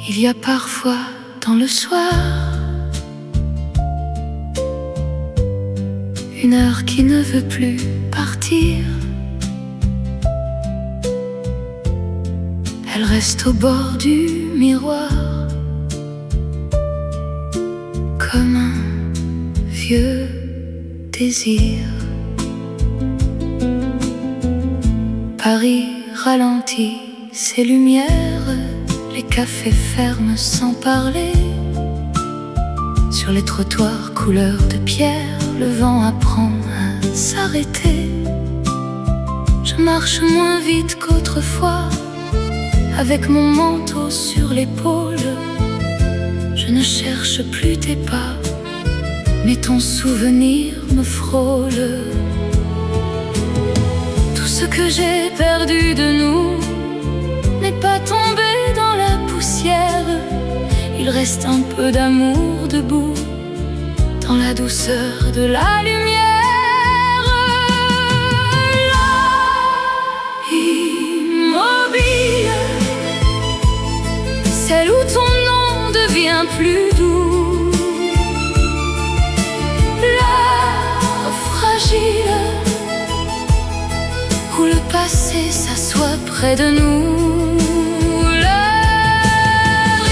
Il y a parfois dans le soir une heure qui ne veut plus partir. Elle reste au bord du miroir comme un vieux désir. Paris ralentit ses lumières, les cafés ferment sans parler. Sur les trottoirs couleur de pierre, le vent apprend à s'arrêter. Je marche moins vite qu'autrefois, avec mon manteau sur l'épaule. Je ne cherche plus tes pas, mais ton souvenir me frôle. Tout ce que j'ai perdu de nous n'est pas tombé dans la poussière. Il reste un peu d'amour debout dans la douceur de la lumière. Là, immobile, celle où ton nom devient plus doux. Là, fragile, où le passé s'assoit près de nous. L'heure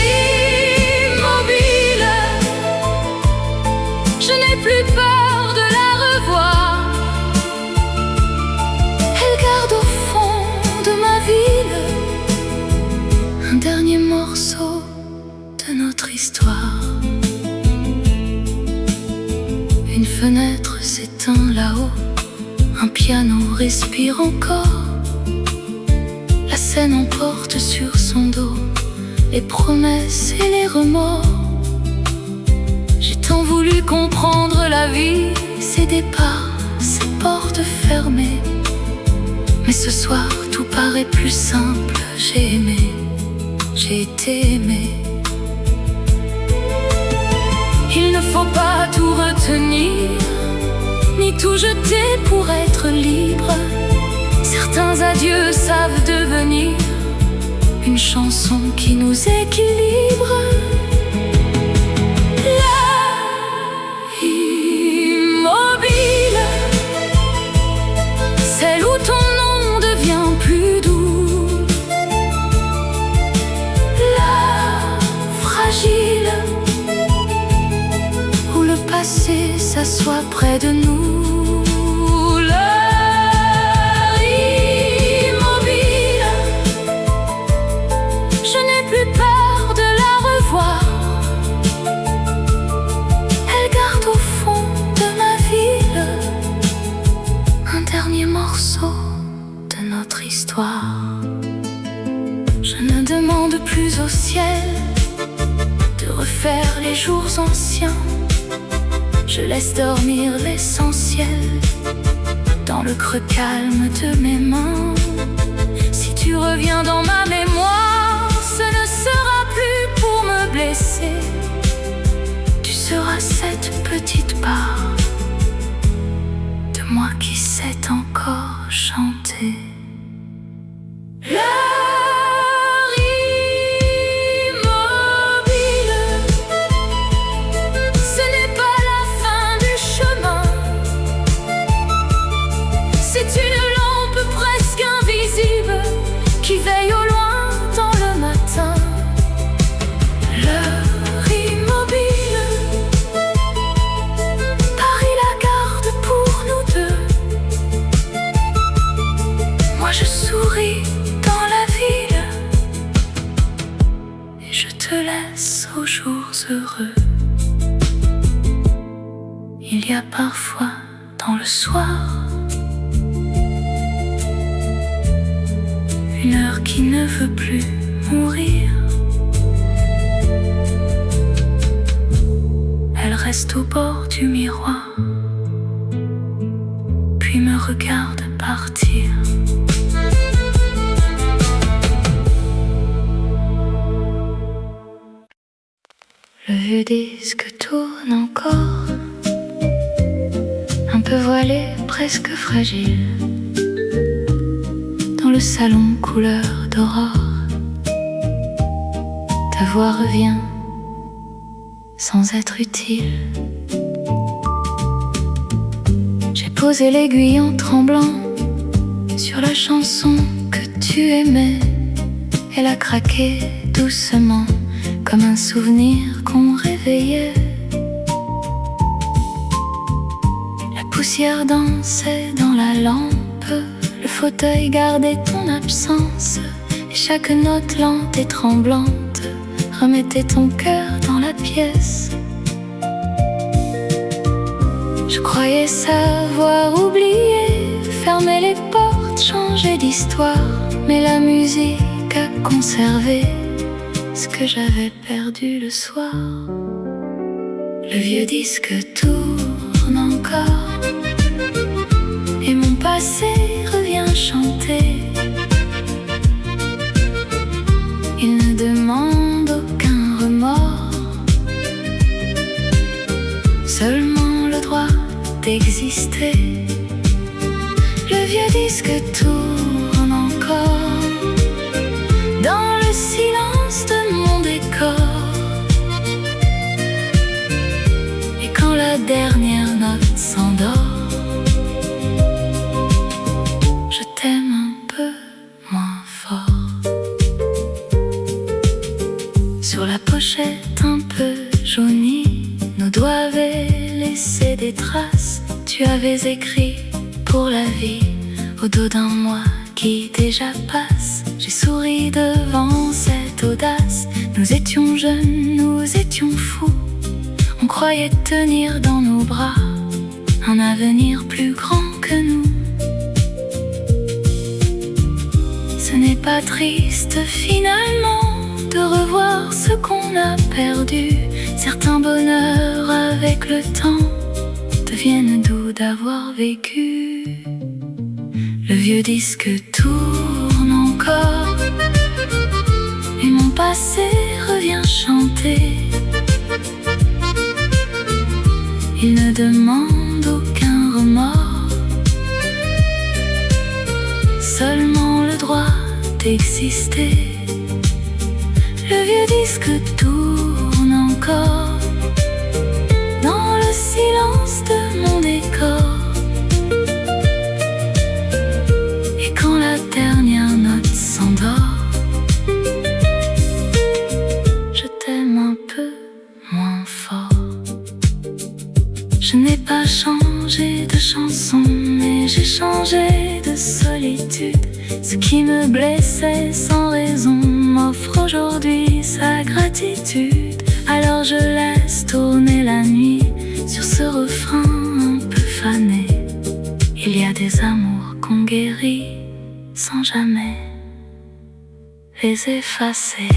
immobile, je n'ai plus peur de la revoir. Elle garde au fond de ma ville un dernier morceau de notre histoire. Une fenêtre s'éteint là-haut, un piano respire encore. La scène emporte sur son dos les promesses et les remords. J'ai tant voulu comprendre la vie, ses départs, ses portes fermées. Mais ce soir tout paraît plus simple. J'ai aimé, j'ai été aimé. Il ne faut pas tout retenir, ni tout jeter pour être libre. Certains adieux savent devenir une chanson qui nous équilibre. Là, immobile, celle où ton nom devient plus doux. Là, fragile, où le passé s'assoit près de nous. L'heure immobile, je n'ai plus peur de la revoir. Elle garde au fond de ma ville un dernier morceau de notre histoire. Je ne demande plus au ciel de refaire les jours anciens. Je laisse dormir l'essentiel dans le creux calme de mes mains. Si tu reviens dans ma mémoire, ce ne sera plus pour me blesser. Tu seras cette petite part de moi qui sait encore chanter. Qui veille au loin dans le matin. L'heure immobile, Paris la garde pour nous deux. Moi je souris dans la ville et je te laisse aux jours heureux. Il y a parfois dans le soir une heure qui ne veut plus mourir. Elle reste au bord du miroir, puis me regarde partir. Le vieux disque tourne encore, un peu voilé, presque fragile, dans le salon couleur d'aurore. Ta la voix revient sans être utile. J'ai posé l'aiguillon tremblant sur la chanson que tu aimais. Elle a craqué doucement comme un souvenir qu'on réveillait. La poussière dansait dans la lampe, le fauteuil gardait ton absence, et chaque note lente et tremblante remettait ton cœur dans la pièce. Je croyais savoir oublier, fermer les portes, changer d'histoire, mais la musique a conservé ce que j'avais perdu le soir. Le vieux disque tourne encore et mon passé revient chanter. Il ne demande aucun remords, seulement le droit d'exister. Le vieux disque tourne encore dans le silence de mon décor. Et quand la dernière note s'endort, je t'aime un peu moins fort. Sur la pochette un peu jaunie, nos doigts avaient laissé des traces. Tu avais écrit pour la vie au dos d'un moi qui déjà passe. J'ai souri devant cette audace. Nous étions jeunes, nous étions fous. On croyait tenir dans nos bras un avenir plus grand que nous. Ce n'est pas triste finalement de revoir ce qu'on a perdu. Certains bonheurs avec le temps deviennent doux d'avoir vécu. Le vieux disque tourne encore et mon passé revient chanter. Il ne demande aucun remords, seulement le droit d'exister. Le vieux disque tourne encore dans le silence de mon décor. Et quand la dernière note s'endort, je t'aime un peu moins fort. Je n'ai pas changé de chanson, mais j'ai changé de solitude. Ce qui me blessait sans raison m'offre aujourd'hui sa gratitude. Alors je laisse tourner la nuit sur ce refrain un peu fané. Il y a des amours qu'on guérit sans jamais les effacer.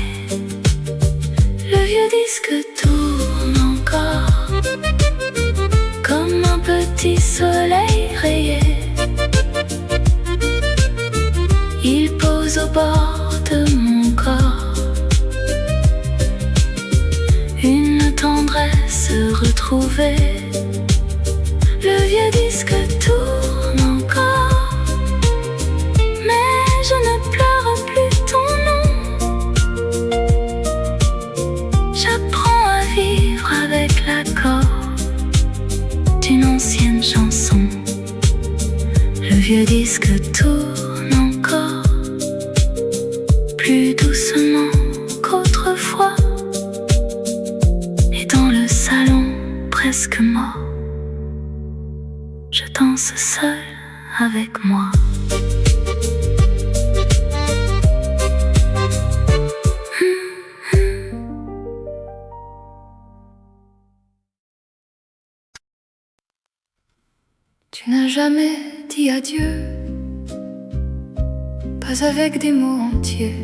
Le vieux disque tourne encore comme un petit soleil rayé. Il pose au bord de mon corps une tendresse retrouvée. Le vieux disque tourne encore, mais je ne pleure plus ton nom. J'apprends à vivre avec l'accord d'une ancienne chanson. Le vieux disque tourne encore, plus doucement qu'autrefois. Et dans le salon presque mort, je danse seule avec moi. Tu n'as jamais dit adieu, pas avec des mots entiers.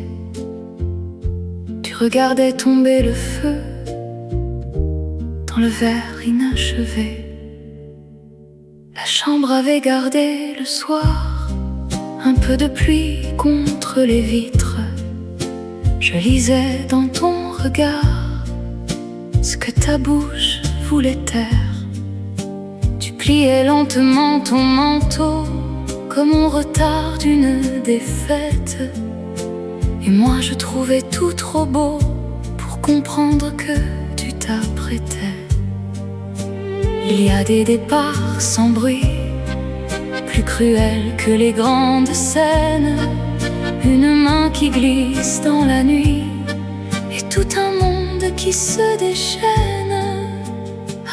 Tu regardais tomber le feu dans le verre inachevé. La chambre avait gardé le soir un peu de pluie contre les vitres. Je lisais dans ton regard ce que ta bouche voulait taire. Tu pliais lentement ton manteau comme on retarde une défaite. Et moi je trouvais tout trop beau pour comprendre que tu t'apprêtais. Il y a des départs sans bruit, plus cruels que les grandes scènes. Une main qui glisse dans la nuit et tout un monde qui se déchaîne.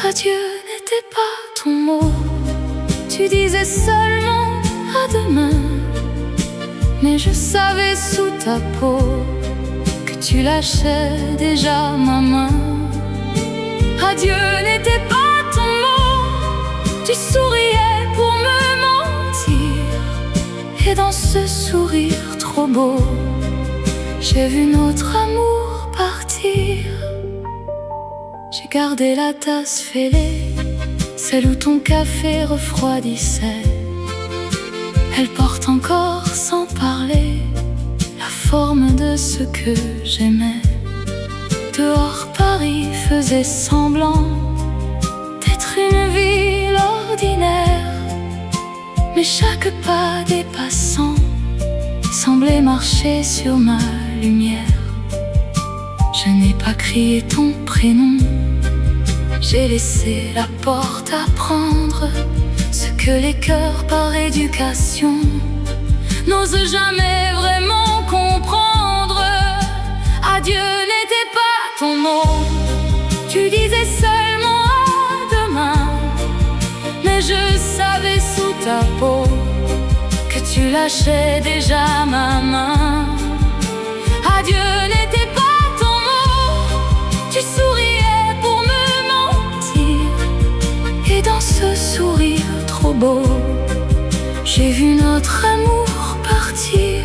Adieu n'était pas ton mot, tu disais seulement à demain. Mais je savais sous ta peau que tu lâchais déjà ma main. Adieu n'était pas ton mot, tu souriais pour me mentir. Et dans ce sourire trop beau, j'ai vu notre amour partir. J'ai gardé la tasse fêlée, celle où ton café refroidissait. Elle porte encore sans parler la forme de ce que j'aimais. Dehors Paris faisait semblant d'être une ville ordinaire, mais chaque pas des passants semblait marcher sur ma lumière. Je n'ai pas crié ton prénom, j'ai laissé la porte apprendre ce que les cœurs par éducation n'osent jamais vraiment comprendre. Adieu n'était pas ton mot, tu disais seulement à demain. Mais je savais sous ta peau que tu lâchais déjà ma main. Adieu n'était pas ton mot, tu souriais pour me mentir. Et dans ce sourire trop beau, j'ai vu notre amour partir.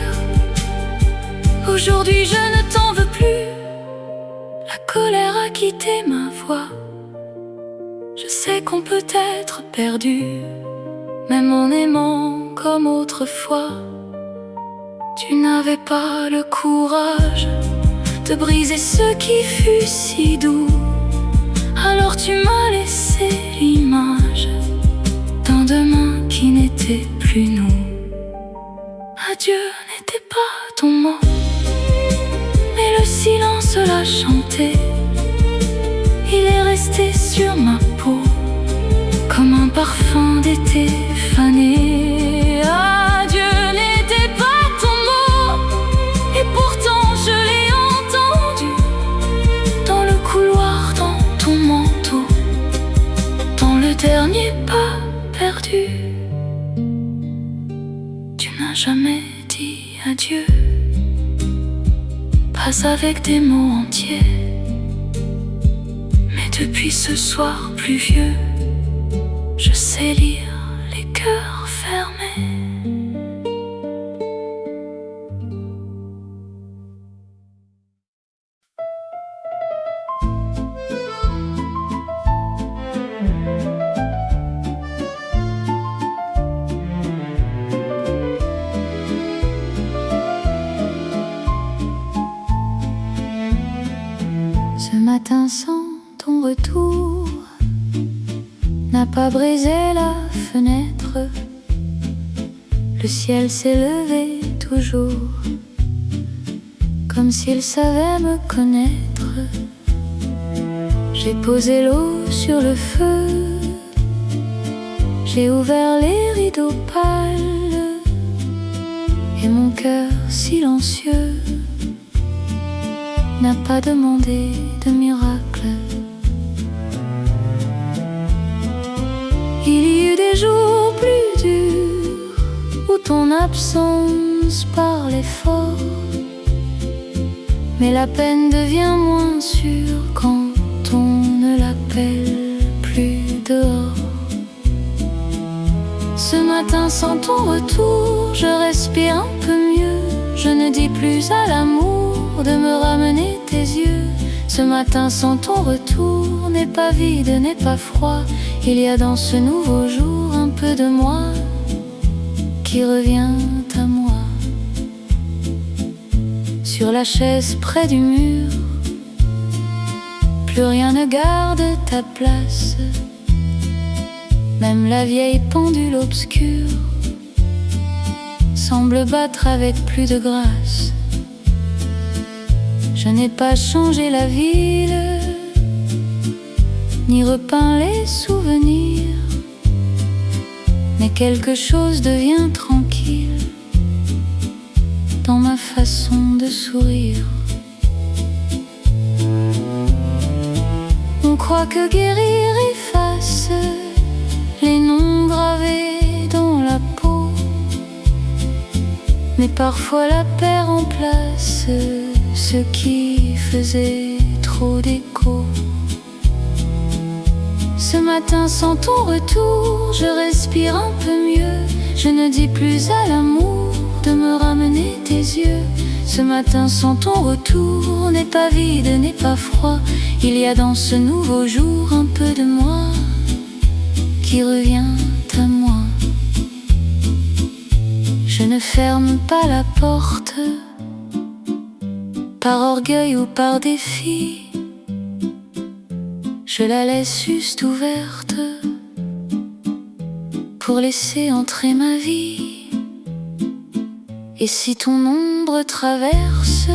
Aujourd'hui je ne t'en veux plus, la colère a quitté ma voix. Je sais qu'on peut être perdu, même en aimant comme autrefois. Tu n'avais pas le courage de briser ce qui fut si doux. Alors tu m'as laissé l'image d'un demain qui n'était plus nous. Adieu n'était pas ton mot, mais le silence l'a chanté. Il est resté sur ma peau comme un parfum d'été fané. Adieu n'était pas ton mot, et pourtant je l'ai entendu dans le couloir, dans ton manteau, dans le dernier pas perdu. Tu n'as jamais dit adieu, pas avec des mots entiers. Mais depuis ce soir pluvieux, je sais lire les cœurs fermés. Ce matin sans ton retour n'a pas brisé la fenêtre. Le ciel s'est levé toujours, comme s'il savait me connaître. J'ai posé l'eau sur le feu, j'ai ouvert les rideaux pâles, et mon cœur silencieux n'a pas demandé de miracle. Il y eut des jours plus durs où ton absence parlait fort, mais la peine devient moins sûre quand on ne l'appelle plus dehors. Ce matin sans ton retour, je respire un peu mieux. Je ne dis plus à l'amour de me ramener tes yeux. Ce matin sans ton retour n'est pas vide, n'est pas froid. Il y a dans ce nouveau jour un peu de moi qui revient à moi. Sur la chaise près du mur, plus rien ne garde ta place. Même la vieille pendule obscure semble battre avec plus de grâce. Je Je n'ai pas changé la ville, ni repeint les souvenirs, mais quelque chose devient tranquille dans ma façon de sourire. On croit que guérir efface les noms gravés dans la peau, mais parfois la paix remplace ce qui faisait trop d'écho. Ce matin sans ton retour, je respire un peu mieux. Je ne dis plus à l'amour de me ramener tes yeux. Ce matin sans ton retour n'est pas vide, n'est pas froid. Il y a dans ce nouveau jour un peu de moi qui revient à moi. Je ne ferme pas la porte par orgueil ou par défi. Je la laisse juste ouverte pour laisser entrer ma vie. Et si ton ombre traverse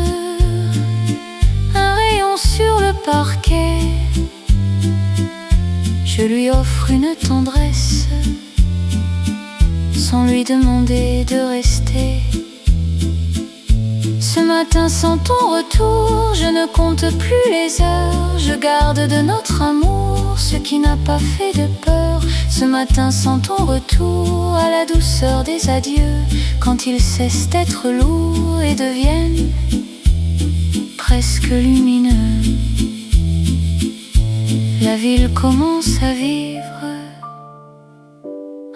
un rayon sur le parquet, je lui offre une tendresse sans lui demander de rester. Ce matin sans ton retour, je ne compte plus les heures. Je garde de notre amour ce qui n'a pas fait de peur. Ce matin sans ton retour, à la douceur des adieux, quand ils cessent d'être lourds et deviennent presque lumineux. La ville commence à vivre.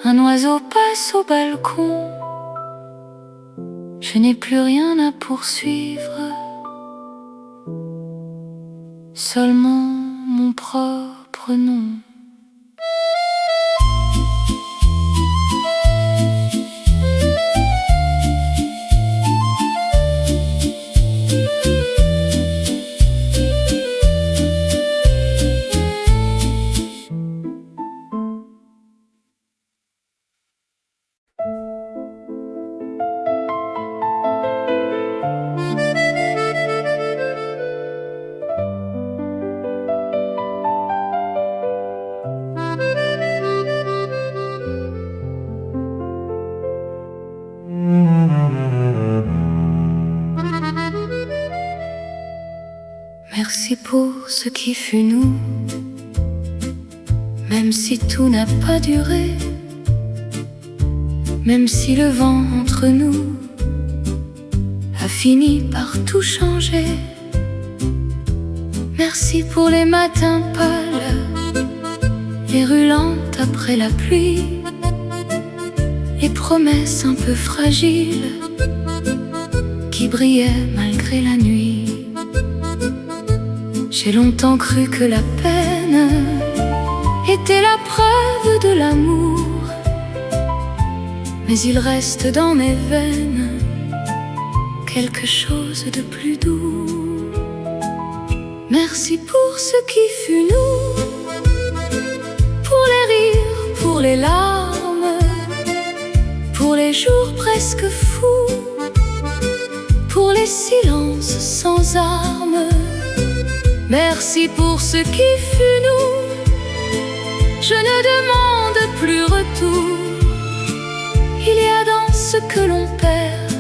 Un oiseau passe au balcon. Je n'ai plus rien à poursuivre, seulement mon propre nom. Merci pour ce qui fut nous, même si tout n'a pas duré, même si le vent entre nous a fini par tout changer. Merci pour les matins pâles, les rues lentes après la pluie, les promesses un peu fragiles qui brillaient malgré la nuit. J'ai longtemps cru que la peine était la preuve de l'amour, mais il reste dans mes veines quelque chose de plus doux. Merci pour ce qui fut nous, pour les rires, pour les larmes, pour les jours presque fous, pour les silences sans armes. Merci pour ce qui fut nous, je ne demande plus retour. Il y a dans ce que l'on perd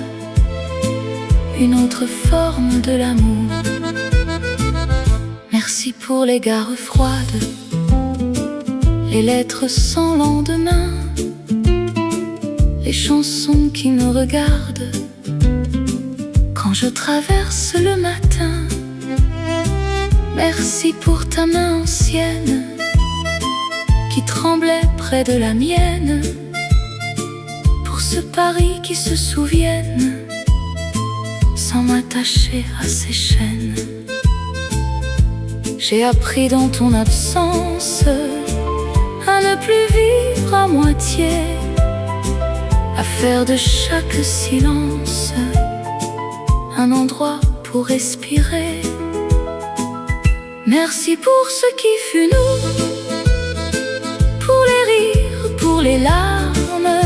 une autre forme de l'amour. Merci pour les gares froides, les lettres sans lendemain, les chansons qui me regardent quand je traverse le matin. Merci pour ta main ancienne qui tremblait près de la mienne, pour ce Paris qui se souvienne sans m'attacher à ses chaînes. J'ai appris dans ton absence à ne plus vivre à moitié, à faire de chaque silence un endroit pour respirer. Merci pour ce qui fut nous, pour les rires, pour les larmes,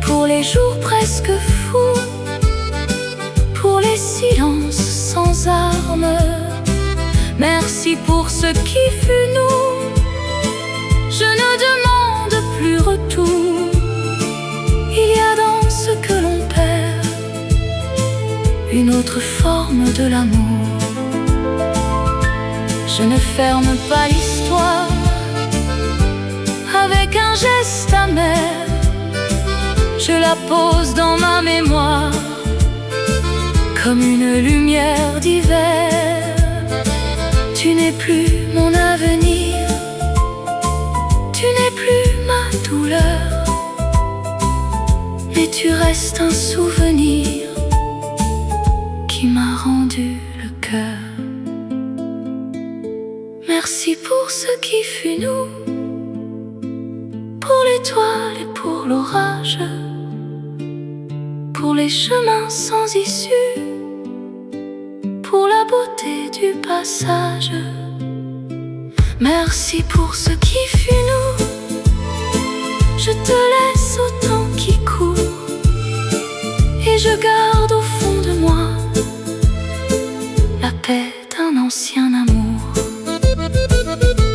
pour les jours presque fous, pour les silences sans âme. larmes. Merci pour ce qui fut nous. Je ne demande plus retour. Il y a dans ce que l'on perd une autre forme de l'amour. Je ne ferme pas l'histoire avec un geste amer. Je la pose dans ma mémoire comme une lumière d'hiver. Tu n'es plus mon avenir, tu n'es plus ma douleur, mais tu restes un souvenir qui m'a rendu le cœur. Merci pour ce qui fut nous, pour l'étoile et pour l'orage, pour les chemins sans issue, pour la beauté du passage. Merci pour ce qui fut nous. Je te laisse au temps qui court, et je garde au fond de moi la paix d'un ancien amour.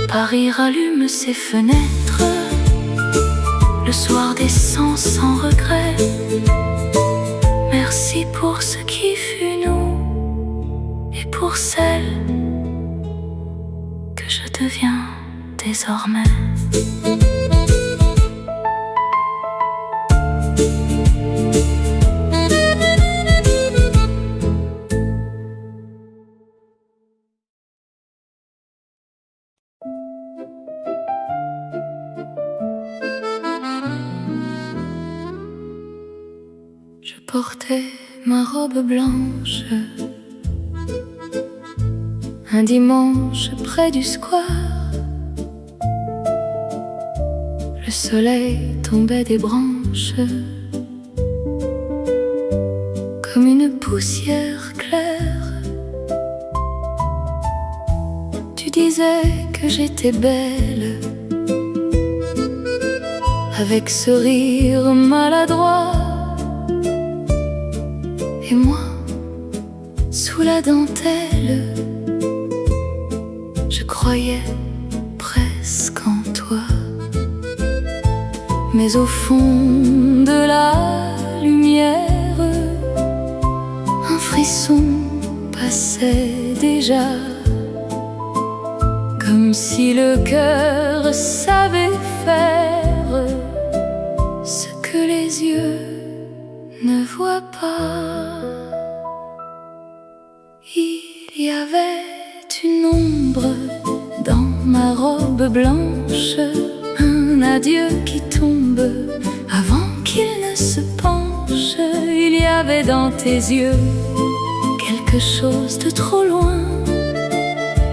Paris rallume ses fenêtres, le soir descend sans regret. Merci pour ce qui fut nous, et pour celle que je deviens désormais. Je portais ma robe blanche un dimanche près du square. Le soleil tombait des branches comme une poussière claire. Tu disais que j'étais belle, avec ce rire maladroit. Et moi, sous la dentelle, je croyais presque en toi. Mais au fond de la lumière, un frisson passait déjà, comme si le cœur savait faire ce que les yeux ne voient pas. Il y avait une ombre dans ma robe blanche, un adieu qui tombe avant qu'il ne se penche. Il y avait dans tes yeux quelque chose de trop loin,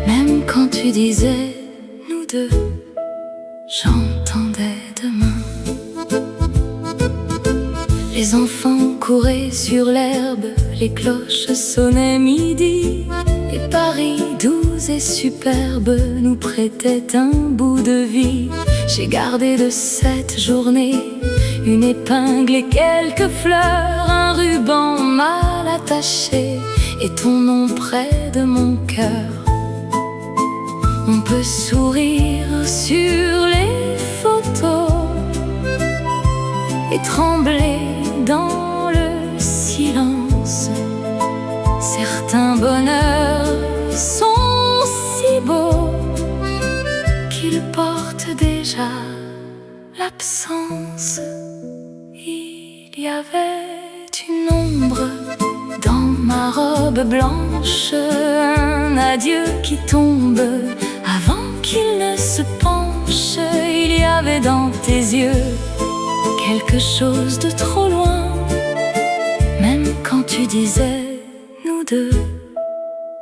même quand tu disais nous deux, j'entendais demain. Les enfants couraient sur l'herbe, les cloches sonnaient midi, et Paris, doux et superbe, nous prêtait un bout de vie. J'ai gardé de cette journée une épingle et quelques fleurs, un ruban mal attaché et ton nom près de mon cœur. On peut sourire sur les photos et trembler dans le silence. Certains bonheurs sont si beaux qu'ils portent déjà l'absence. Il y avait une ombre dans ma robe blanche, un adieu qui tombe avant qu'il ne se penche. Il y avait dans tes yeux quelque chose de trop loin, même quand tu disais nous deux,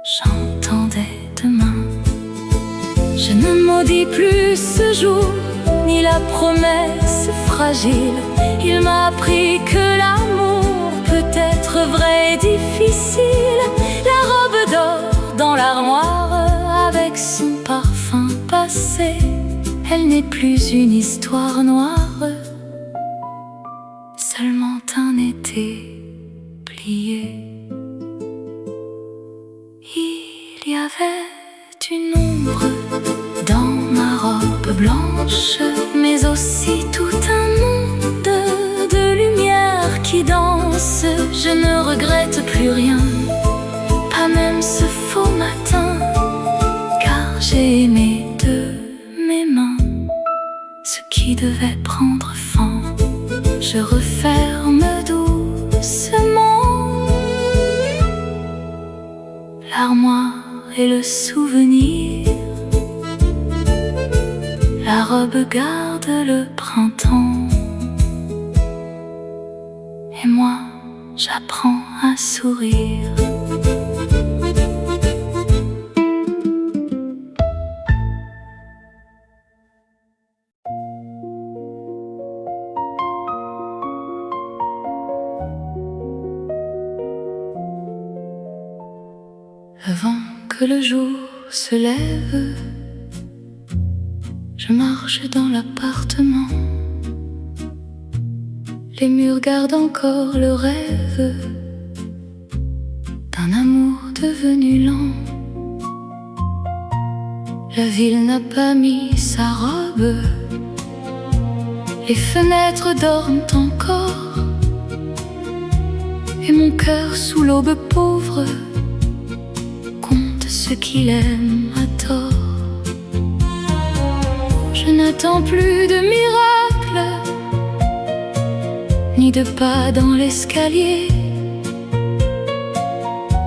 j'entendais demain. Je ne maudis plus ce jour, ni la promesse fragile. Il m'a appris que l'amour peut être vrai et difficile. La robe d'or dans l'armoire, avec son parfum passé, elle n'est plus une histoire noire, seulement un été plié. Il y avait une ombre dans ma robe blanche, mais aussi tout un monde de lumière qui danse. Je ne regrette plus rien, pas même ce faux matin, car j'ai aimé de mes mains ce qui devait prendre fin. Je referme doucement l'armoire et le souvenir. La robe garde le printemps, et moi j'apprends à sourire. Avant que le jour se lève, je marche dans l'appartement. Les murs gardent encore le rêve d'un amour devenu lent. La ville n'a pas mis sa robe, les fenêtres dorment encore, et mon cœur sous l'aube pauvre ce qu'il aime à tort. Je n'attends plus de miracles, ni de pas dans l'escalier,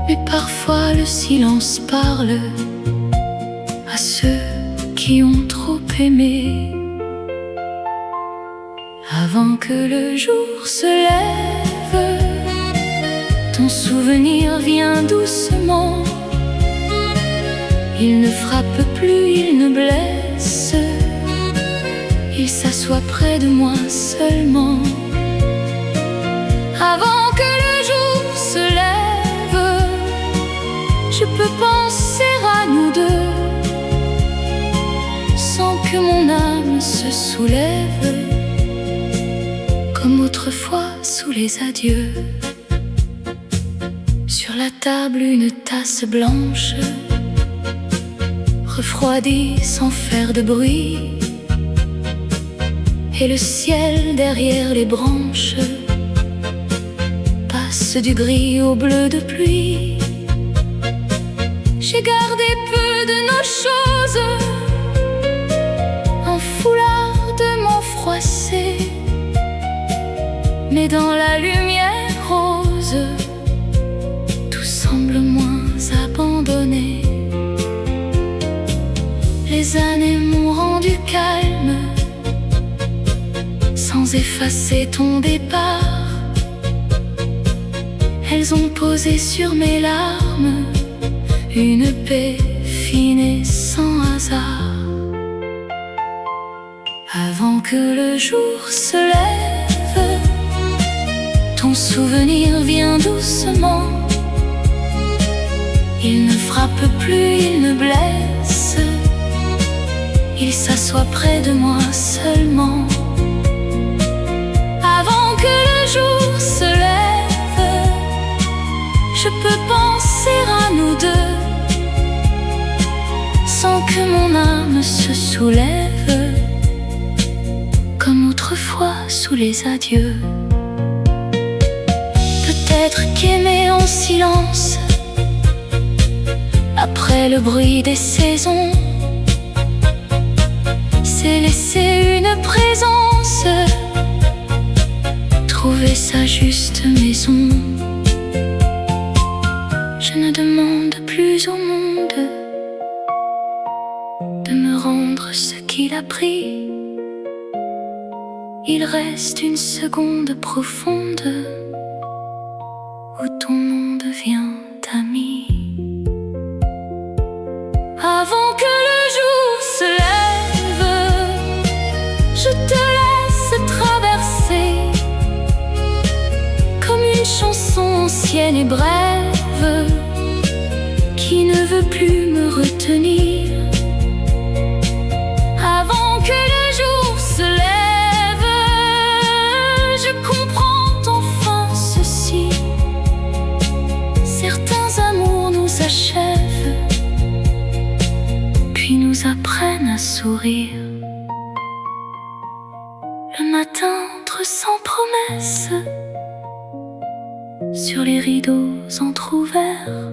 mais parfois le silence parle à ceux qui ont trop aimé. Avant que le jour se lève, ton souvenir vient doucement. Il ne frappe plus, il ne blesse, il s'assoit près de moi seulement. Avant que le jour se lève, je peux penser à nous deux, sans que mon âme se soulève, comme autrefois sous les adieux. Sur la table une tasse blanche, refroidi sans faire de bruit, et le ciel derrière les branches passe du gris au bleu de pluie. J'ai gardé peu de nos choses, un foulard de mon froissé, mais dans la lumière rose, tout semble moins abandonné. Les années m'ont rendu calme, sans effacer ton départ. Elles ont posé sur mes larmes une paix fine et sans hasard. Avant que le jour se lève, ton souvenir vient doucement. Il ne frappe plus, il ne blesse, il s'assoit près de moi seulement. Avant que le jour se lève, je peux penser à nous deux, sans que mon âme se soulève, comme autrefois sous les adieux. Peut-être qu'aimer en silence, après le bruit des saisons, c'est laisser une présence, trouver sa juste maison. Je ne demande plus au monde de me rendre ce qu'il a pris. Il reste une seconde profonde où ton nom devient ami. Avant que le jour se lève, je te laisse traverser comme une chanson ancienne et brève qui ne veut plus me retenir. Avant que le jour se lève, je comprends enfin ceci: certains amours nous achèvent nous apprennent à sourire. Le matin entre sans promesse, sur les rideaux entr'ouverts,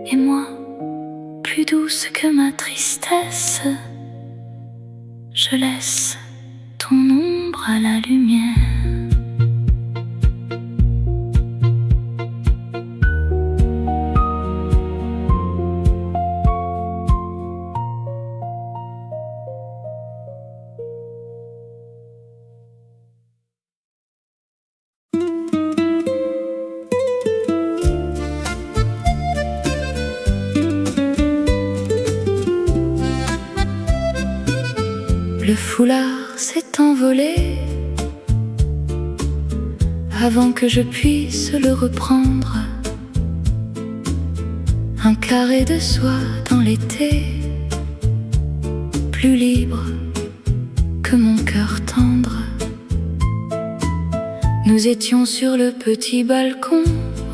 et moi, plus douce que ma tristesse, je laisse ton ombre à la lumière. Le foulard s'est envolé avant que je puisse le reprendre. Un carré de soie dans l'été, plus libre que mon cœur tendre. Nous étions sur le petit balcon,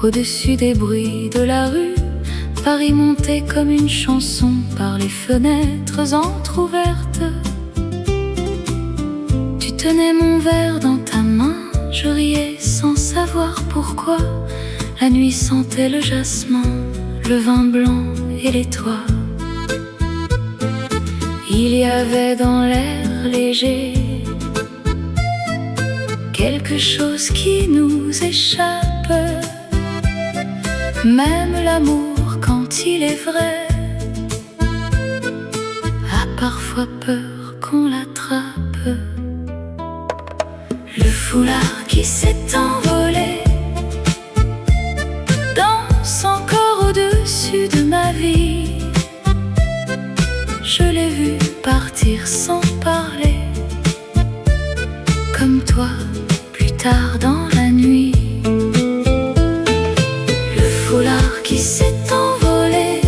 au-dessus des bruits de la rue. Paris montait comme une chanson par les fenêtres entr'ouvertes. Tu tenais mon verre dans ta main, je riais sans savoir pourquoi. La nuit sentait le jasmin, le vin blanc et les toits. Il y avait dans l'air léger quelque chose qui nous échappe. Même l'amour, quand il est vrai, a parfois peur qu'on l'attrape. Le foulard qui s'est envolé danse encore au-dessus de ma vie. Je l'ai vu partir sans parler, comme toi, plus tard dans la nuit. Le foulard qui s'est envolé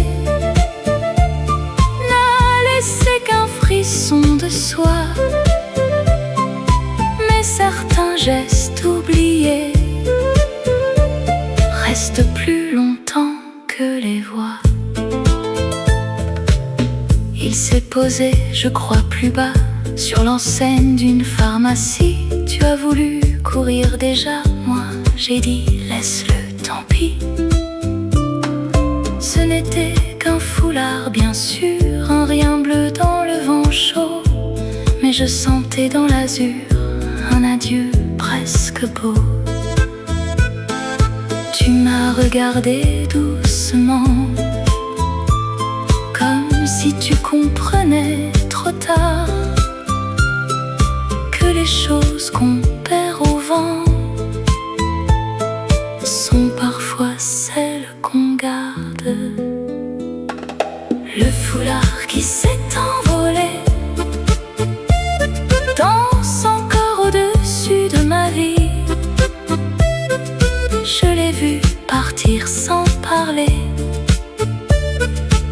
n'a laissé qu'un frisson de soie, mais certains gestes oubliés restent plus longtemps que les voix. Il s'est posé, je crois, plus bas, sur l'enseigne d'une pharmacie. Tu as voulu courir déjà, moi j'ai dit laisse-le, tant pis. Ce n'était qu'un foulard, bien sûr, un rien bleu dans le vent chaud, mais je sentais dans l'azur un adieu presque beau. Tu m'as regardé doucement, comme si tu comprenais trop tard que les choses qu'on perd au vent sont parfois celles qu'on garde. Le foulard qui s'est envolé danse encore au-dessus de ma vie. Je l'ai vu partir sans parler,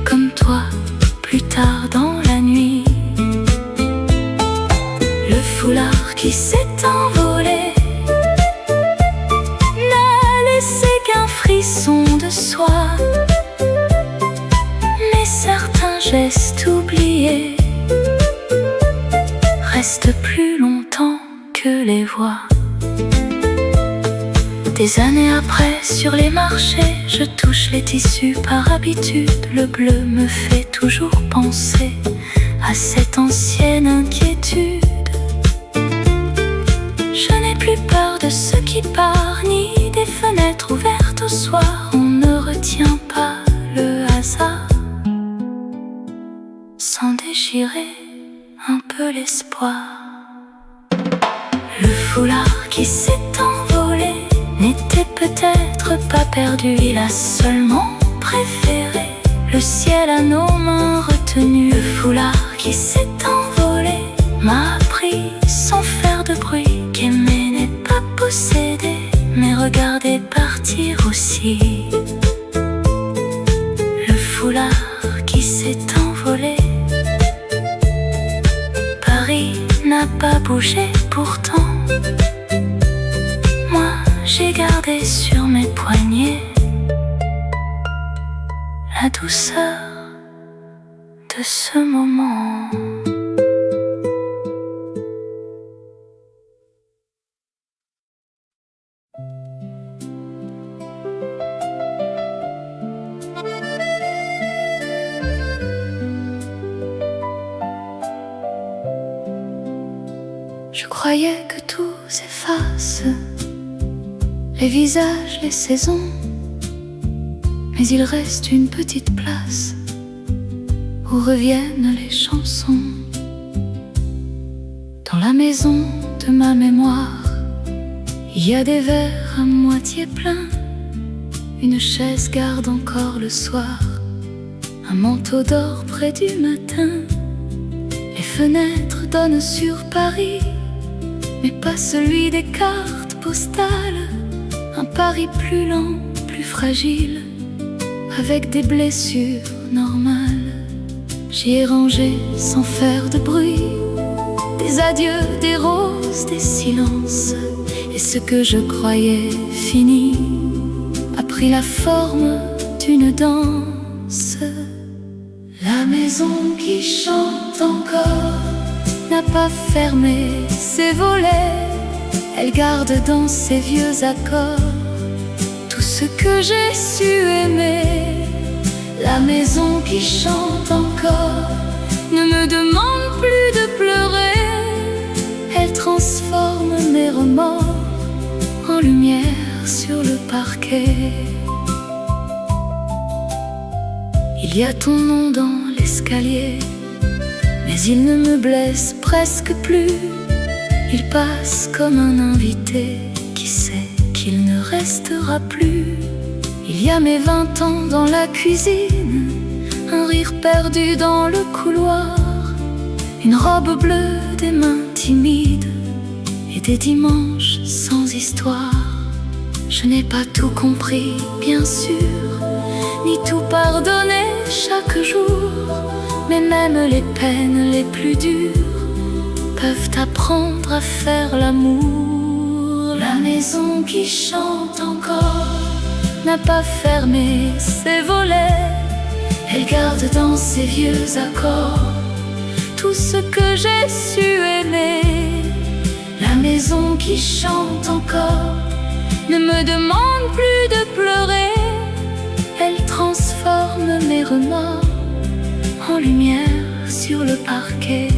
comme toi, plus tard dans la nuit. Le foulard qui s'est envolé n'a laissé qu'un frisson de soie, mais certains gestes oubliés restent plus longtemps que les voix. Des années après, sur les marchés, je touche les tissus par habitude. Le bleu me fait toujours penser à cette ancienne inquiétude. Je n'ai plus peur de ce qui part, ni des fenêtres ouvertes au soir. On ne retient pas le hasard sans déchirer un peu l'espoir. Le foulard qui s'est envolé n'était peut-être pas perdu, il a seulement préféré le ciel à nos mains retenues. Le foulard qui s'est envolé m'a appris sans faire de bruit qu'aimer n'est pas posséder, mais regarder partir aussi. Le foulard qui s'est envolé, Paris n'a pas bougé pourtant. Moi j'ai gardé sur mes poignets la douceur de de ce moment. Je croyais que tout s'efface, les visages, les saisons, mais il reste une petite place où reviennent les chansons. Dans la maison de ma mémoire, il y a des verres à moitié pleins, une chaise garde encore le soir, un manteau d'or près du matin. Les fenêtres donnent sur Paris, mais pas celui des cartes postales. Un Paris plus lent, plus fragile, avec des blessures normales. J'y ai rangé sans faire de bruit des adieux, des roses, des silences. Et ce que je croyais fini a pris la forme d'une danse. La maison qui chante encore n'a pas fermé ses volets, elle garde dans ses vieux accords tout ce que j'ai su aimer. La maison qui chante encore ne me demande plus de pleurer, elle transforme mes remords en lumière sur le parquet. Il y a ton nom dans l'escalier, mais il ne me blesse presque plus. Il passe comme un invité qui sait qu'il ne restera plus. Il y a mes 20 ans dans la cuisine, un rire perdu dans le couloir, une robe bleue, des mains timides et des dimanches sans histoire. Je n'ai pas tout compris, bien sûr, ni tout pardonné chaque jour, mais même les peines les plus dures peuvent apprendre à faire l'amour. La maison qui chante encore n'a pas fermé ses volets, elle garde dans ses vieux accords tout ce que j'ai su aimer. La maison qui chante encore ne me demande plus de pleurer, elle transforme mes remords en lumière sur le parquet.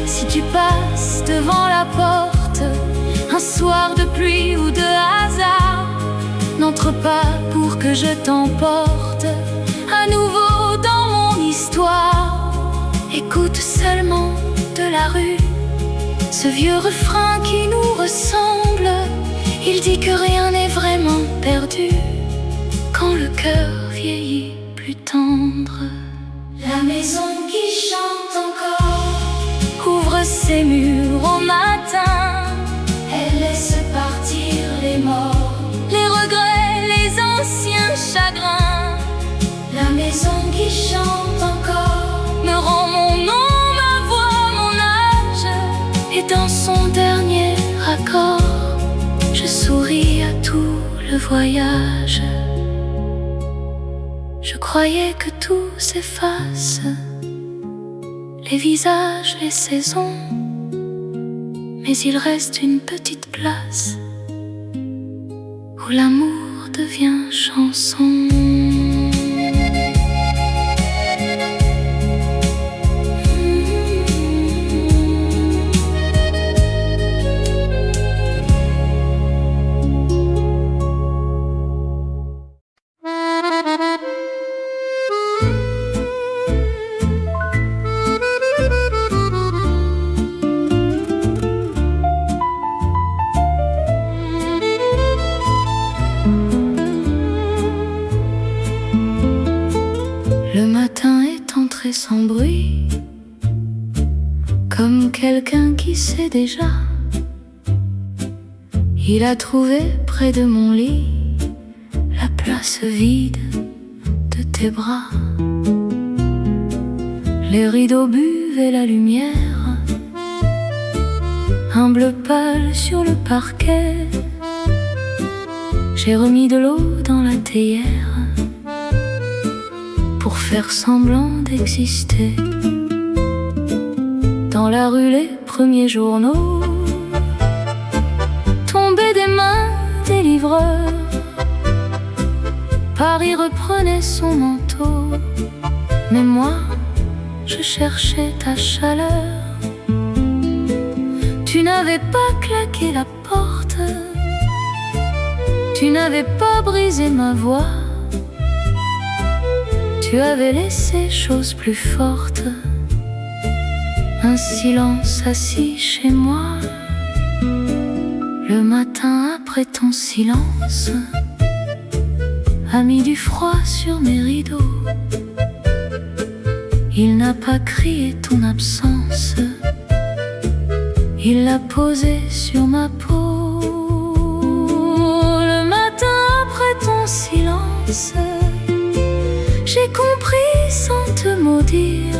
Si tu passes devant la porte un soir de pluie ou de hasard, n'entre pas pour que je t'emporte à nouveau dans mon histoire. Écoute seulement de la rue ce vieux refrain qui nous ressemble. Il dit que rien n'est vraiment perdu quand le cœur vieillit plus tendre. La maison qui chante encore ouvre ses murs au matin, elle laisse partir les morts, les regrets, les anciens chagrins. La maison qui chante encore me rend mon nom, ma voix, mon âge, et dans son dernier accord, je souris à tout le voyage. Je croyais que tout s'efface, les visages, les saisons, mais il reste une petite place où l'amour devient chanson. Le matin est entré sans bruit, comme quelqu'un qui sait déjà. Il a trouvé près de mon lit la place vide de tes bras. Les rideaux buvaient la lumière, un bleu pâle sur le parquet. J'ai remis de l'eau dans la théière pour pour faire semblant d'exister. Dans la rue, les premiers journaux tombaient des mains des livreurs. Paris reprenait son manteau, mais moi, je cherchais ta chaleur. Tu n'avais pas claqué la porte, tu n'avais pas brisé ma voix, tu avais laissé chose plus forte, un silence assis chez moi. Le matin après ton silence a mis du froid sur mes rideaux. Il n'a pas crié ton absence, il l'a posé sur ma peau. Le matin après ton silence, j'ai compris sans te maudire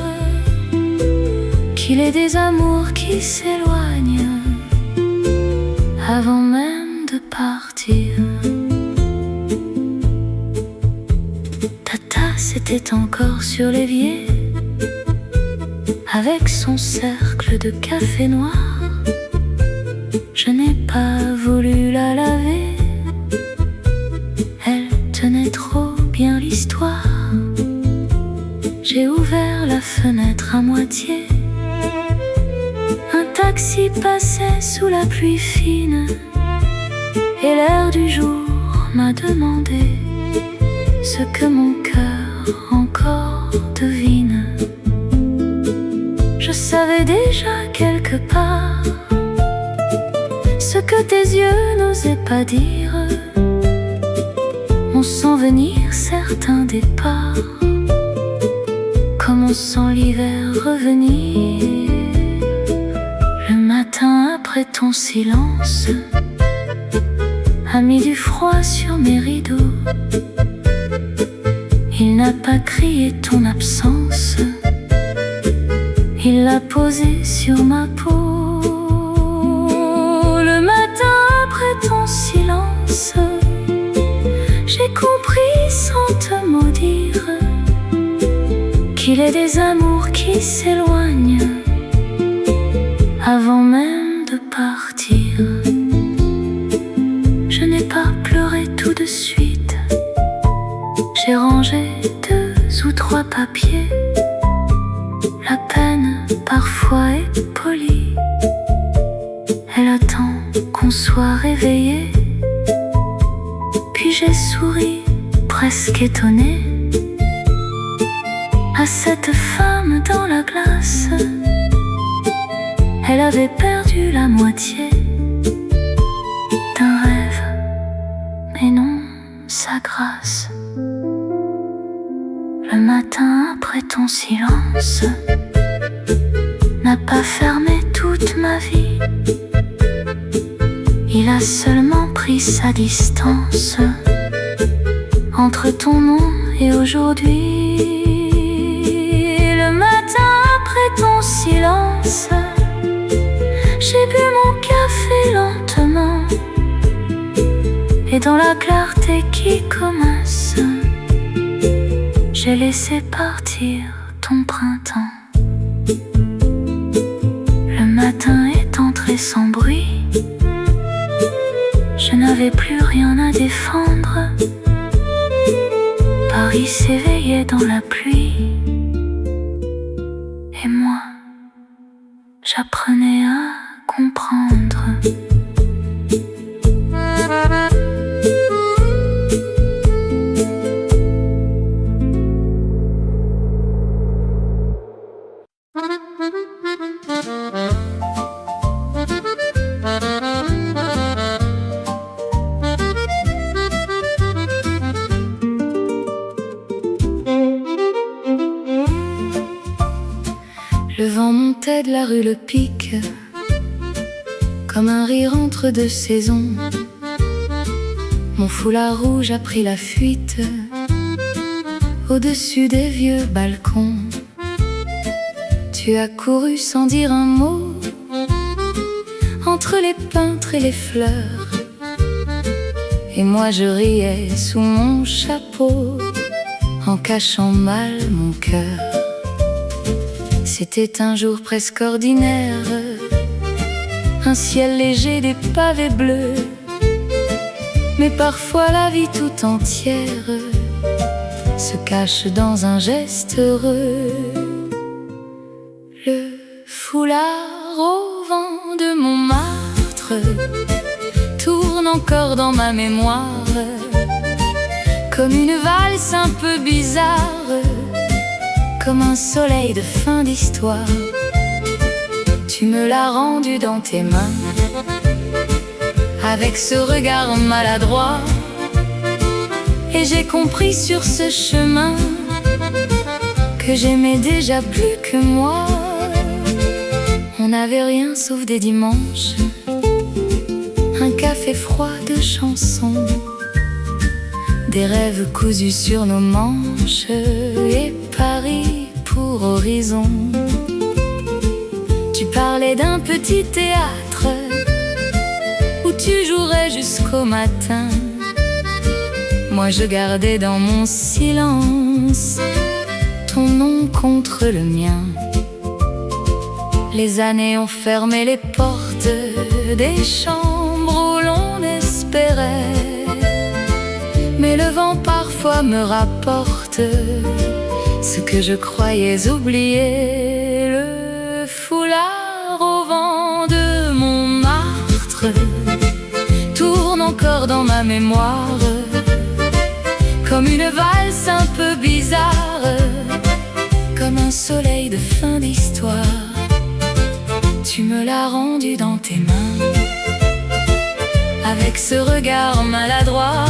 qu'il est des amours qui s'éloignent avant même de partir. Ta tasse était encore sur l'évier, avec son cercle de café noir. Je n'ai pas voulu la laver, elle tenait trop bien l'histoire. J'ai ouvert la fenêtre à moitié, un taxi passait sous la pluie fine, et l'air du jour m'a demandé ce que mon cœur encore devine. Je savais déjà quelque part ce que tes yeux n'osaient pas dire. On sent venir certains départs, comme on sent l'hiver revenir. Le matin après ton silence a mis du froid sur mes rideaux. Il n'a pas crié ton absence, il l'a posé sur ma peau. Le matin après ton silence, j'ai compris sans te maudire qu'il est des amours qui s'éloignent avant même de partir. Je n'ai pas pleuré tout de suite, j'ai rangé 2 ou 3 papiers. La peine parfois est polie, elle attend qu'on soit réveillé. Puis j'ai souri, presque étonné, à cette femme dans la glace. Elle avait perdu la moitié d'un rêve, mais non sa grâce. Le matin après ton silence n'a pas fermé toute ma vie, il a seulement pris sa distance entre ton nom et aujourd'hui. Le matin après ton silence, j'ai bu mon café lentement, et dans la clarté qui commence, j'ai laissé partir ton printemps. Le matin est entré sans bruit, je n'avais plus rien à défendre. Paris s'éveillait dans la pluie, et moi, j'apprenais à comprendre. Le vent montait de la rue Le Pic, comme un rire entre 2 saisons. Mon foulard rouge a pris la fuite au-dessus des vieux balcons. Tu as couru sans dire un mot entre les peintres et les fleurs, et moi je riais sous mon chapeau en cachant mal mon cœur. C'était un jour presque ordinaire, un ciel léger, des pavés bleus. Mais parfois la vie tout entière se cache dans un geste heureux. Le foulard au vent de Montmartre tourne encore dans ma mémoire, comme une valse un peu bizarre, comme un soleil de fin d'histoire. Tu me l'as rendu dans tes mains, avec ce regard maladroit. Et j'ai compris sur ce chemin que j'aimais déjà plus que moi. On n'avait rien sauf des dimanches, un café froid de chansons, des rêves cousus sur nos manches, et Paris pour horizon. Tu parlais d'un petit théâtre où tu jouerais jusqu'au matin. Moi je gardais dans mon silence ton nom contre le mien. Les années ont fermé les portes des chambres où l'on espérait, mais le vent parfois me rapporte ce que je croyais oublier. Le foulard au vent de Montmartre tourne encore dans ma mémoire, comme une valse un peu bizarre, comme un soleil de fin d'histoire. Tu me l'as rendu dans tes mains, avec ce regard maladroit.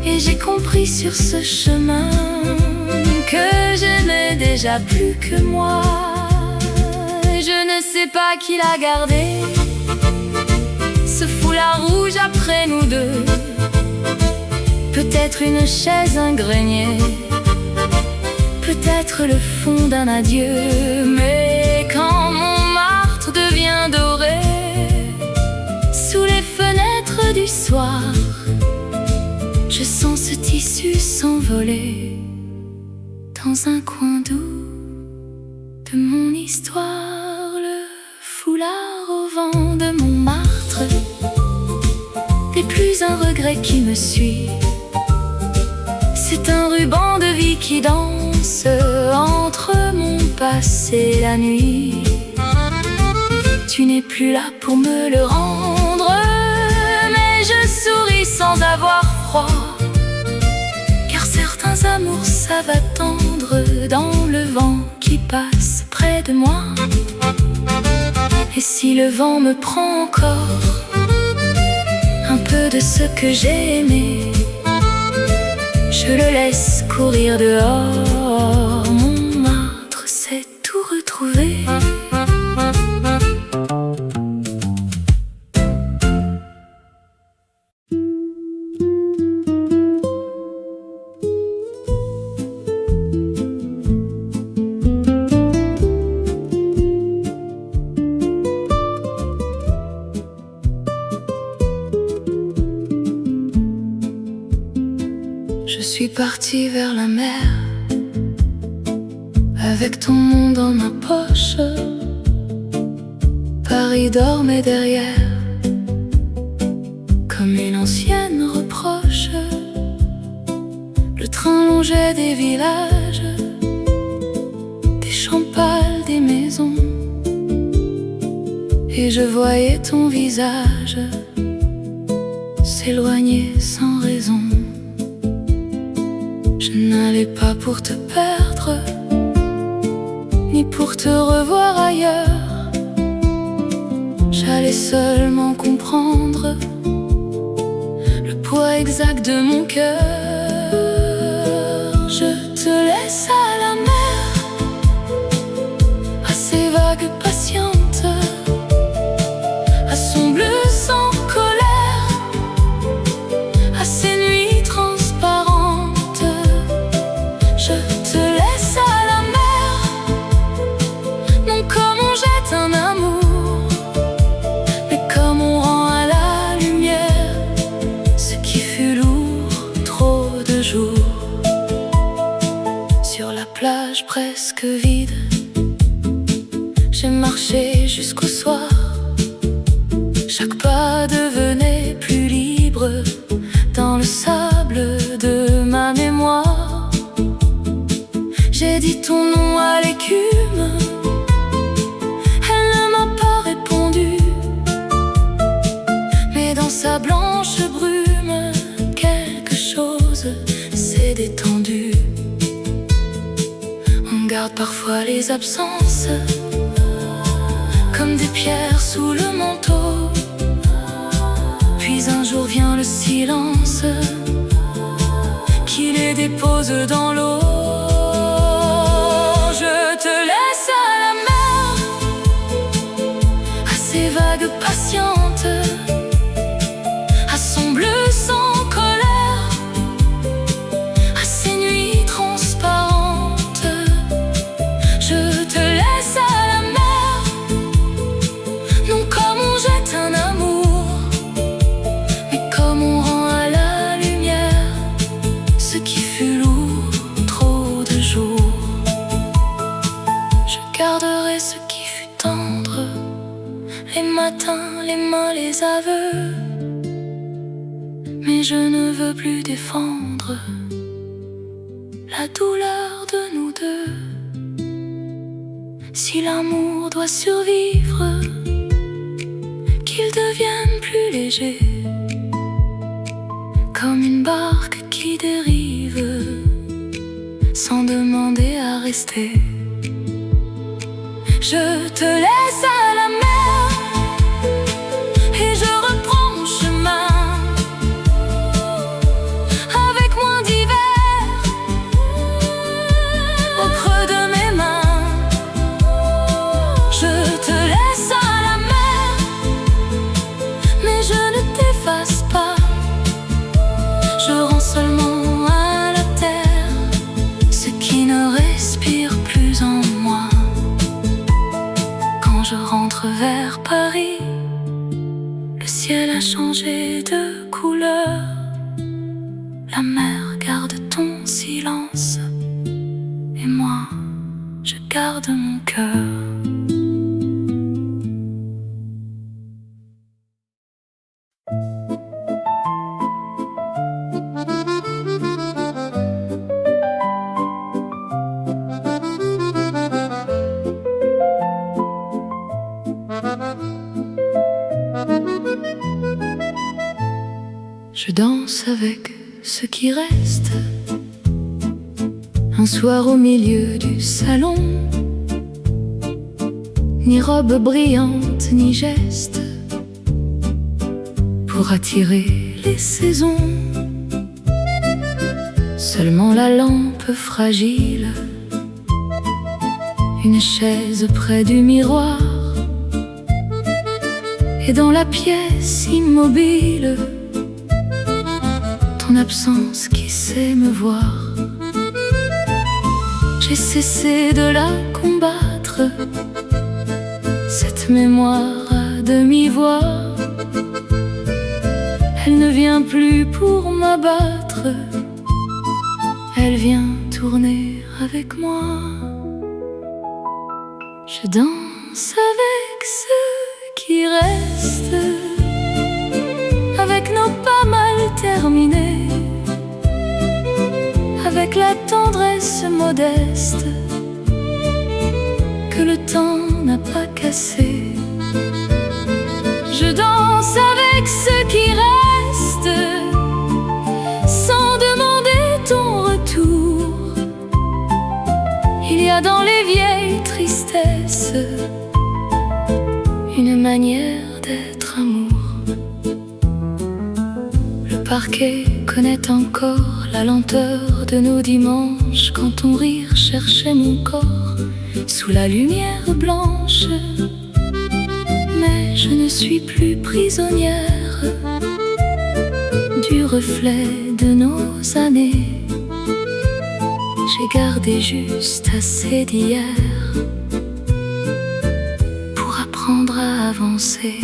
Et j'ai compris sur ce chemin que j'aimais déjà plus que moi. Je ne sais pas qui l'a gardé, ce foulard rouge après nous deux. Peut-être une chaise, un grenier, peut-être le fond d'un adieu. Mais quand Montmartre devient doré sous les fenêtres du soir, je sens ce tissu s'envoler dans un coin doux de mon histoire. Le foulard au vent de Montmartre n'est plus un regret qui me suit. C'est un ruban de vie qui danse entre mon passé et la nuit. Tu n'es plus là pour me le rendre, mais je souris sans avoir froid, car certains amours savent attendre dans le vent qui passe près de moi. Et si le vent me prend encore un peu de ce que j'ai aimé, je le laisse courir dehors. Montmartre s'est tout retrouvé. Je suis partie vers la mer, avec ton nom dans ma poche. Paris dormait derrière, comme une ancienne reproche. Le train longeait des villages, des champs pâles, des maisons, et je voyais ton visage s'éloigner sans raison. Je n'allais pas pour te perdre, ni pour te revoir ailleurs. J'allais seulement comprendre le poids exact de mon cœur. Je te laisse à la mer, à ses vagues patientes, à son bleu sans colère, à ses nuits transparentes. Je te laisse à la mer, non comme on jette un amour, comme on rend à la lumière ce qui fut lourd, trop plage presque vide. J'ai marché jusqu'au soir. Chaque pas devenait plus libre dans le sable de ma mémoire. J'ai dit ton nom à l'écume. Elle ne m'a pas répondu. Mais dans sa blanche brume, quelque chose s'est détendu. On garde parfois les absences comme des pierres sous le manteau. Puis un jour vient le silence qui les dépose dans l'eau. Je te laisse à la mer, à ses vagues patientes, à son bleu sans colère, à ses nuits transparentes. Je te laisse à la mer, non comme on jette un amour, mais comme on rend à la lumière ce qui fut lourd trop de jours. Je garderai ce qui fut tendre, les matins, les mains, les aveux. Mais je ne veux plus défendre la douleur de nous deux. Si l'amour doit survivre, qu'il devienne plus léger, comme une barque qui dérive sans demander à rester. Je te laisse à la mer et je reprends mon chemin, avec moins d'hiver au creux de mes mains. Je te laisse à la mer, mais je ne t'efface pas. Je rends seulement à la terre ce qui ne respire plus en moi. Quand je rentre vers Paris, le ciel a changé de couleur. La mer garde ton silence et moi, je garde mon cœur. Je danse avec ce qui reste. Un soir au milieu du salon, ni robe brillante, ni geste pour attirer les saisons. Seulement la lampe fragile, une chaise près du miroir, et dans la pièce immobile, ton absence qui sait me voir. J'ai cessé de la combattre, cette mémoire à demi-voix. Elle ne vient plus pour m'abattre, elle vient tourner avec moi. Je danse avec ceux qui restent, avec nos pas mal terminés, avec la tendresse modeste que le temps n'a pas cassée. Je danse avec ceux qui restent, sans demander ton retour. Il y a dans les vieilles tristesses une manière d'être amour. Le parquet connaît encore la lenteur de nos dimanches, quand ton rire cherchait mon corps sous la lumière blanche. Mais je ne suis plus prisonnière du reflet de nos années. J'ai gardé juste assez d'hier pour apprendre à avancer.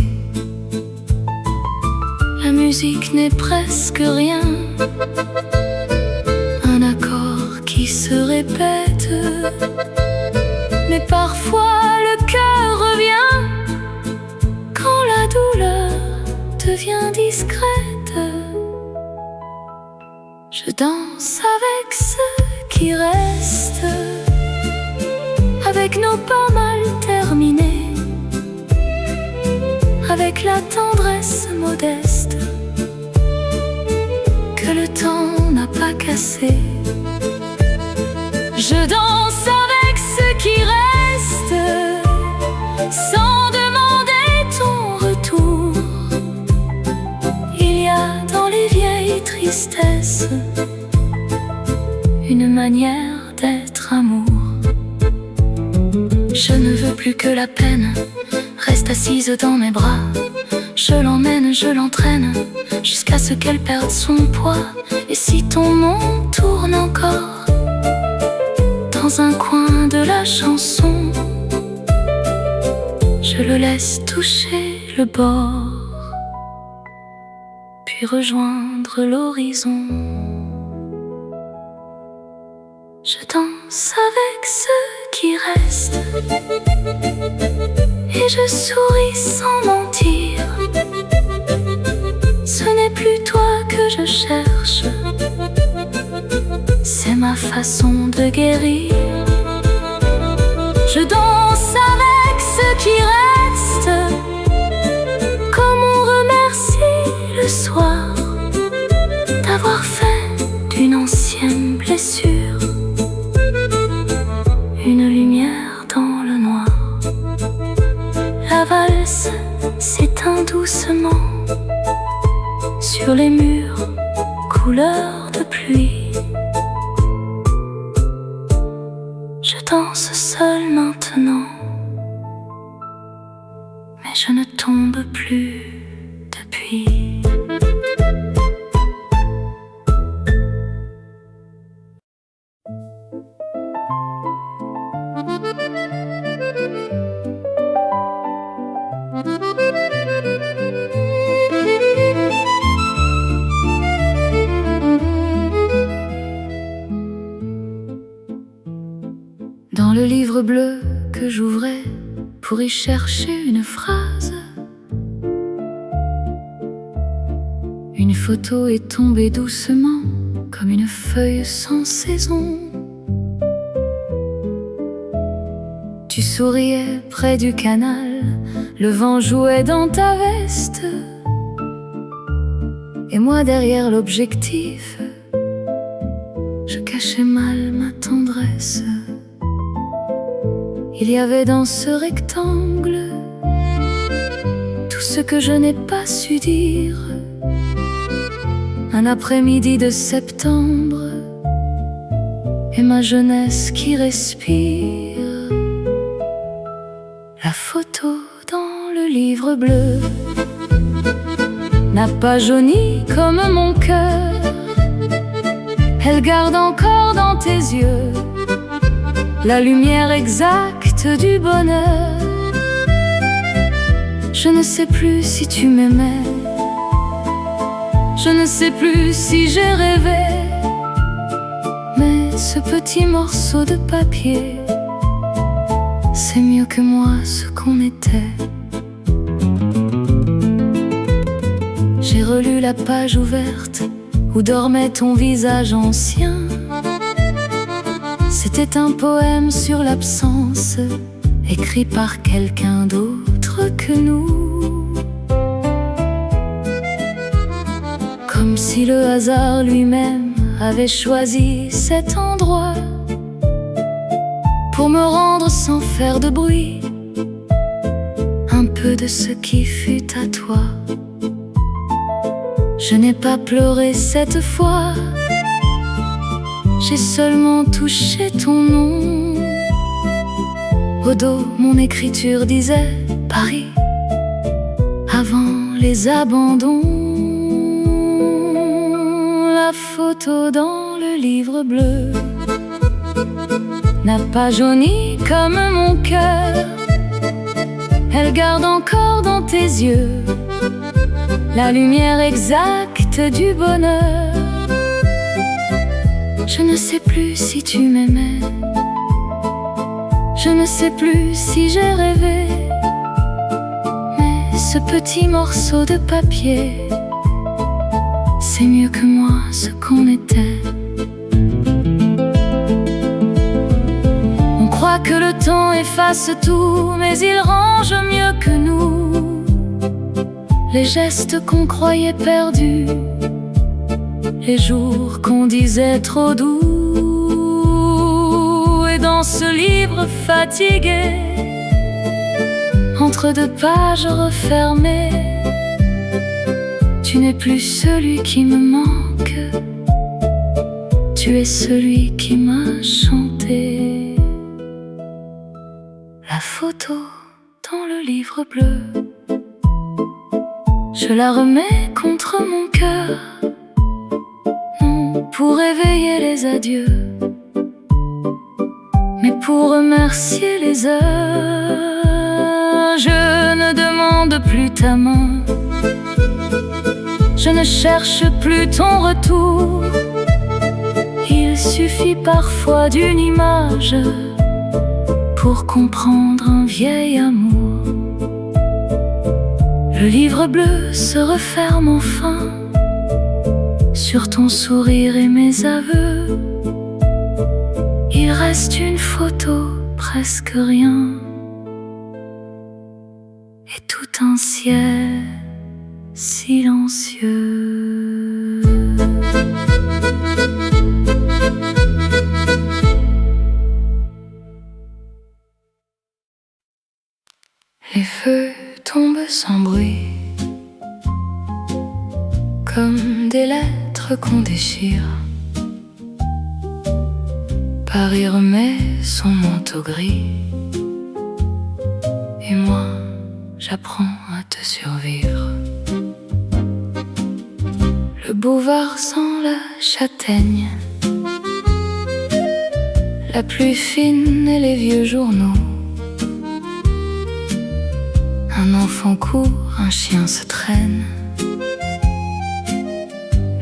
La musique n'est presque rien, un accord qui se répète. Mais parfois le cœur revient quand la douleur devient discrète. Je danse avec ceux qui restent, avec nos pas mal terminés, avec la tendresse modeste que le temps n'a pas cassée. Je danse avec ceux qui restent sans demander ton retour. Il y a dans les vieilles tristesses une manière d'être amour. Je ne veux plus que la peine reste assise dans mes bras. Je l'emmène, je l'entraîne jusqu'à ce qu'elle perde son poids. Et si ton nom tourne encore dans un coin de la chanson, je le laisse toucher le bord, puis rejoindre l'horizon. Je danse avec ceux qui restent et je souris sans mentir. Ce n'est plus toi que je cherche, c'est ma façon de guérir. Je danse avec ceux qui restent, comme on remercie le soir d'avoir fait d'une ancienne blessure une lumière dans le noir. La valse s'éteint doucement sur les murs couleur de pluie. Je danse seul maintenant, mais je ne tombe plus depuis. Dans le livre bleu que j'ouvrais pour y chercher une phrase, une photo est tombée doucement comme une feuille sans saison. Tu souriais près du canal, le vent jouait dans ta veste, et moi derrière l'objectif, je cachais mal ma tendresse. Il y avait dans ce rectangle tout ce que je n'ai pas su dire. Un après-midi de septembre et ma jeunesse qui respire. La photo dans le livre bleu n'a pas jauni comme mon cœur. Elle garde encore dans tes yeux la lumière exacte du bonheur. Je ne sais plus si tu m'aimais, je ne sais plus si j'ai rêvé, mais ce petit morceau de papier, c'est mieux que moi ce qu'on était. J'ai relu la page ouverte où dormait ton visage ancien. C'était un poème sur l'absence, écrit par quelqu'un d'autre que nous. Comme si le hasard lui-même avait choisi cet endroit pour me rendre sans faire de bruit un peu de ce qui fut à toi. Je n'ai pas pleuré cette fois, j'ai seulement touché ton nom. Au dos, mon écriture disait Paris, avant les abandons. La photo dans le livre bleu n'a pas jauni comme mon cœur. Elle garde encore dans tes yeux la lumière exacte du bonheur. Je ne sais plus si tu m'aimais, Je ne sais plus si j'ai rêvé, mais ce petit morceau de papier, c'est mieux que moi ce qu'on était. On croit que le temps efface tout, mais il range mieux que nous les gestes qu'on croyait perdus, les jours qu'on disait trop doux. Et dans ce livre fatigué, entre deux pages refermées, tu n'es plus celui qui me manque, tu es celui qui m'a chanté. La photo dans le livre bleu, je la remets contre mon cœur, non pour éveiller les adieux, mais pour remercier les heures. Je ne demande plus ta main, je ne cherche plus ton retour. Il suffit parfois d'une image pour comprendre un vieil amour. Le livre bleu se referme enfin sur ton sourire et mes aveux. Il reste une photo, presque rien, et tout un ciel silencieux. Les feux tombent sans bruit, comme des lettres qu'on déchire. Paris remet son manteau gris, et moi j'apprends à te survivre. Le boulevard sent la châtaigne, la pluie fine et les vieux journaux. Un enfant court, un chien se traîne,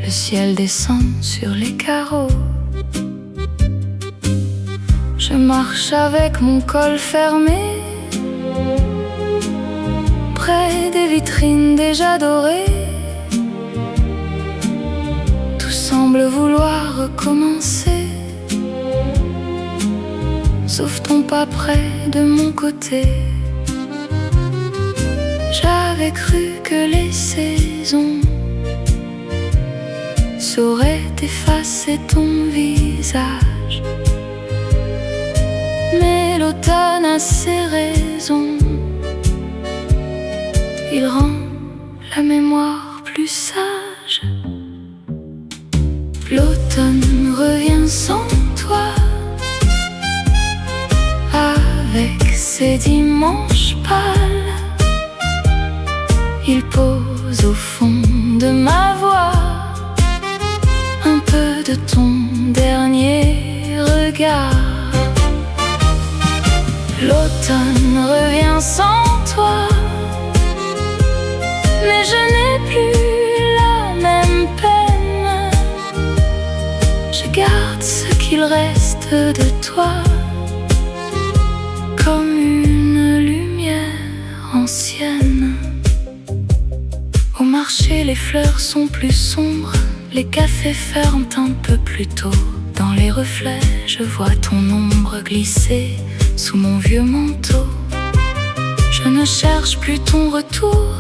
le ciel descend sur les carreaux. Je marche avec mon col fermé, près des vitrines déjà dorées. Tout semble vouloir recommencer, sauf ton pas près de mon côté. J'avais cru que les saisons sauraient effacer ton visage, mais l'automne a ses raisons. Il rend la mémoire plus sage. L'automne revient sans toi, avec ses dimanches pâles. Il pose au fond de ma voix un peu de ton dernier regard. L'automne revient sans toi, mais je n'ai plus la même peine. Je garde ce qu'il reste de toi, comme une lumière ancienne. Au marché, les fleurs sont plus sombres, les cafés ferment un peu plus tôt. Dans les reflets, je vois ton ombre glisser sous mon vieux manteau. Je ne cherche plus ton retour,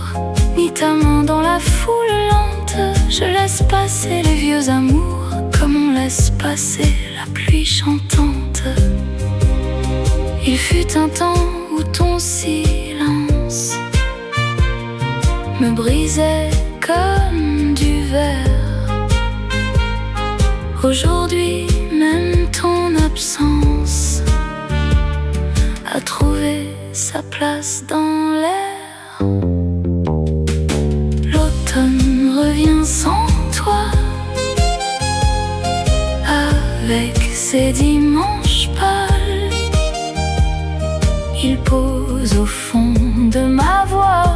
ni ta main dans la foule lente. Je laisse passer les vieux amours, comme on laisse passer la pluie chantante. Il fut un temps où ton silence me brisait comme du verre. Aujourd'hui, même ton absence a trouvé sa place dans l'air. L'automne revient sans toi, avec ses dimanches pâles. Il pose au fond de ma voix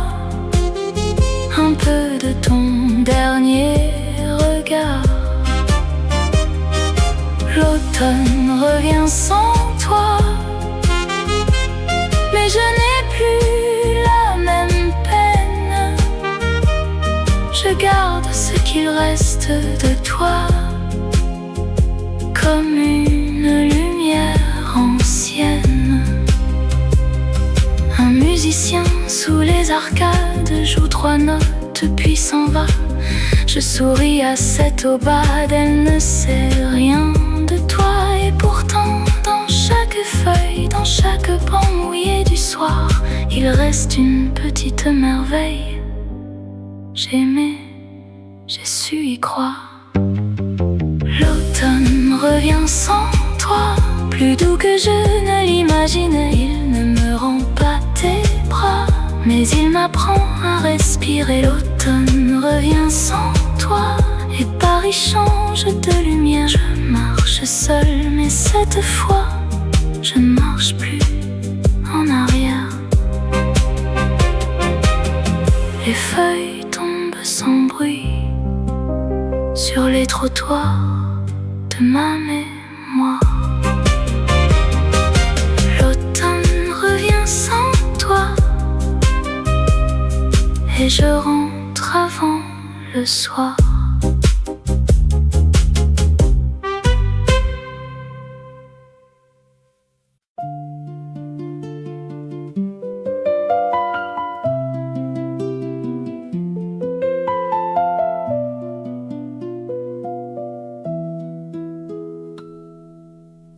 un peu de ton dernier regard. L'automne revient sans toi, reste de toi, comme une lumière ancienne. Un musicien sous les arcades joue 3 notes puis s'en va. Je souris à cette aubade, elle ne sait rien de toi. Et pourtant, dans chaque feuille, dans chaque banc mouillé du soir, il reste une petite merveille. J'ai aimé, j'ai su y croire. L'automne revient sans toi, plus doux que je ne l'imaginais. Il ne me rend pas tes bras, mais il m'apprend à respirer. L'automne revient sans toi, et Paris change de lumière. Je marche seule, mais cette fois, je ne marche plus en arrière. Les feuilles tombent sans bruit sur les trottoirs de ma mémoire. L'automne revient sans toi, et je rentre avant le soir.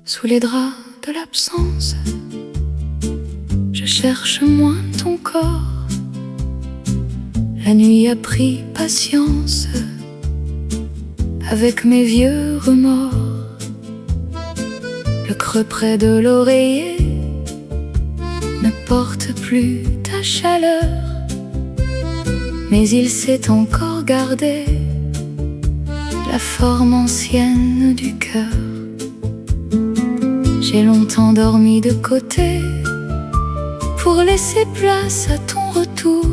Sous les draps de l'absence, je cherche moins ton corps. La nuit a pris patience avec mes vieux remords. Le creux près de l'oreiller ne porte plus ta chaleur, mais il sait encore garder la forme ancienne du cœur. J'ai longtemps dormi de côté pour laisser place à ton retour.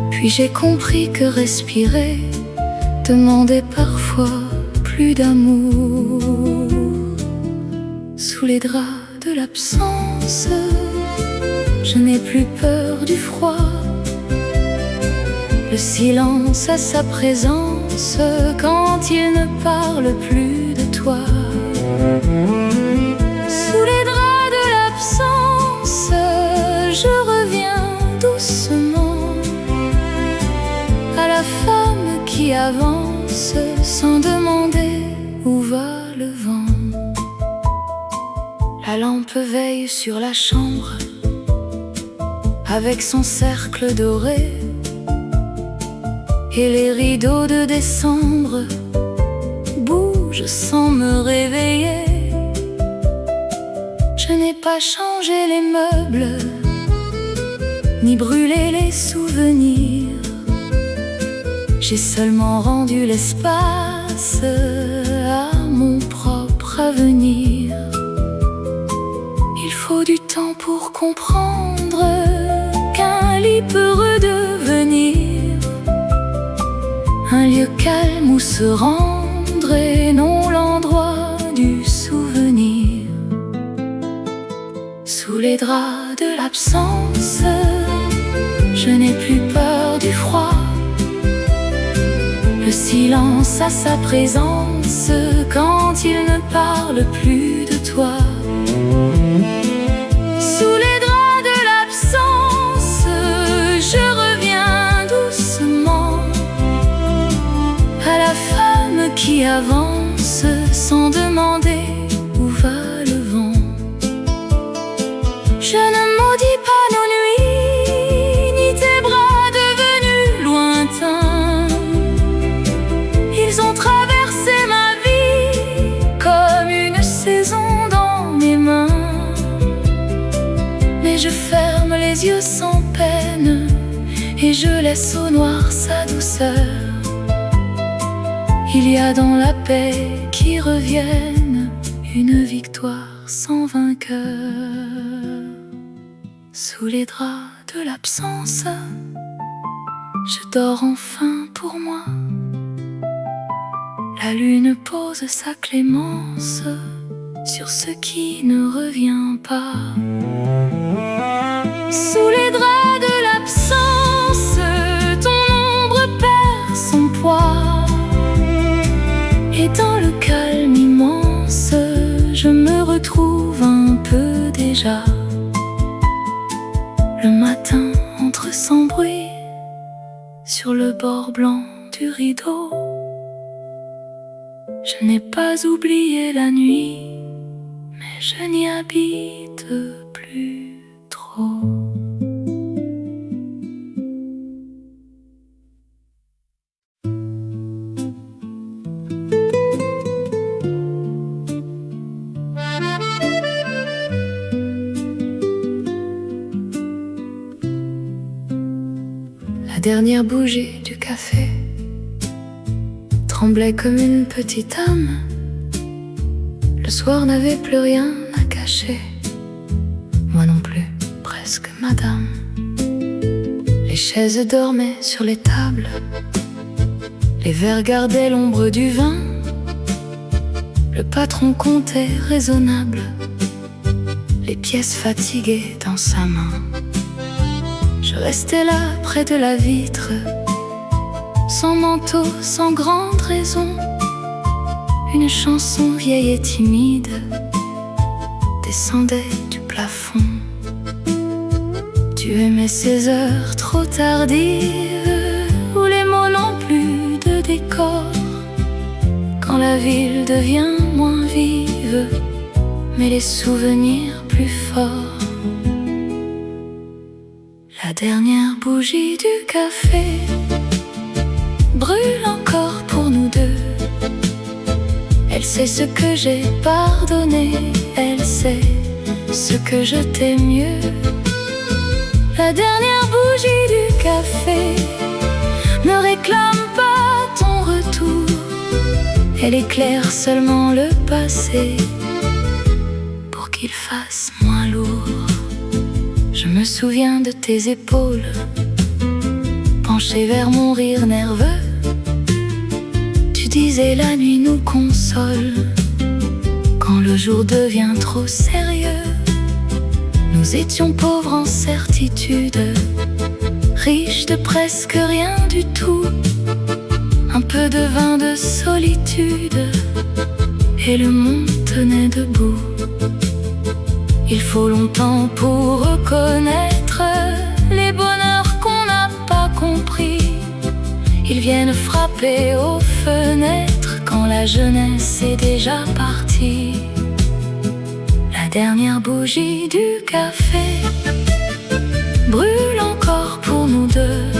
Puis j'ai compris que respirer demandait parfois plus d'amour. Sous les draps de l'absence, je n'ai plus peur du froid. Le silence a sa présence quand il ne parle plus de toi. Sous les draps de l'absence, je reviens doucement à la femme qui avance sans demander où va le vent. La lampe veille sur la chambre avec son cercle doré, et les rideaux de décembre bougent sans me réveiller. Je n'ai pas changé les meubles, ni brûlé les souvenirs. J'ai seulement rendu l'espace à mon propre avenir. Il faut du temps pour comprendre qu'un lit peut redevenir un lieu calme où se rendre et non l'endroit du souvenir. Sous les draps de l'absence, je n'ai plus peur du froid. Le silence a sa présence quand il ne parle plus de toi. Sous les draps de l'absence, je reviens doucement à la femme qui avance sans demander où va le vent. Je ne maudis pas nos nuits, ni tes bras devenus lointains. Ils ont traversé ma vie comme une saison dans mes mains. Mais je ferme les yeux sans peine et je laisse au noir sa douceur. Il y a dans la paix qui revienne une victoire sans vainqueur. Sous les draps de l'absence, je dors enfin pour moi. La lune pose sa clémence sur ce qui ne revient pas. Sous les draps de l'absence, ton ombre perd son je me retrouve un peu déjà. Le matin entre sans bruit sur le bord blanc du rideau. Je n'ai pas oublié la nuit, mais je n'y habite plus trop. La dernière bougie du café tremblait comme une petite âme. Le soir n'avait plus rien à cacher, moi non plus, presque madame. Les chaises dormaient sur les tables, les verres gardaient l'ombre du vin. Le patron comptait raisonnable les pièces fatiguées dans sa main. Je restais là près de la vitre, sans manteau, sans grande raison. Une chanson vieille et timide descendait du plafond. Tu aimais ces heures trop tardives, où les mots n'ont plus de décor, quand la ville devient moins vive, mais les souvenirs plus forts. La dernière bougie du café brûle encore pour nous deux. Elle sait ce que j'ai pardonné, elle sait ce que je t'ai mieux. La dernière bougie du café ne réclame pas ton retour, elle éclaire seulement le passé pour qu'il fasse moins lourd. Je me souviens de tes épaules penchées vers mon rire nerveux. Tu disais la nuit nous console quand le jour devient trop sérieux. Nous étions pauvres en certitude, riches de presque rien du tout. Un peu de vin de solitude et le monde tenait debout. Il faut longtemps pour reconnaître les bonheurs qu'on n'a pas compris. Ils viennent frapper aux fenêtres quand la jeunesse est déjà partie. La dernière bougie du café brûle encore pour nous deux.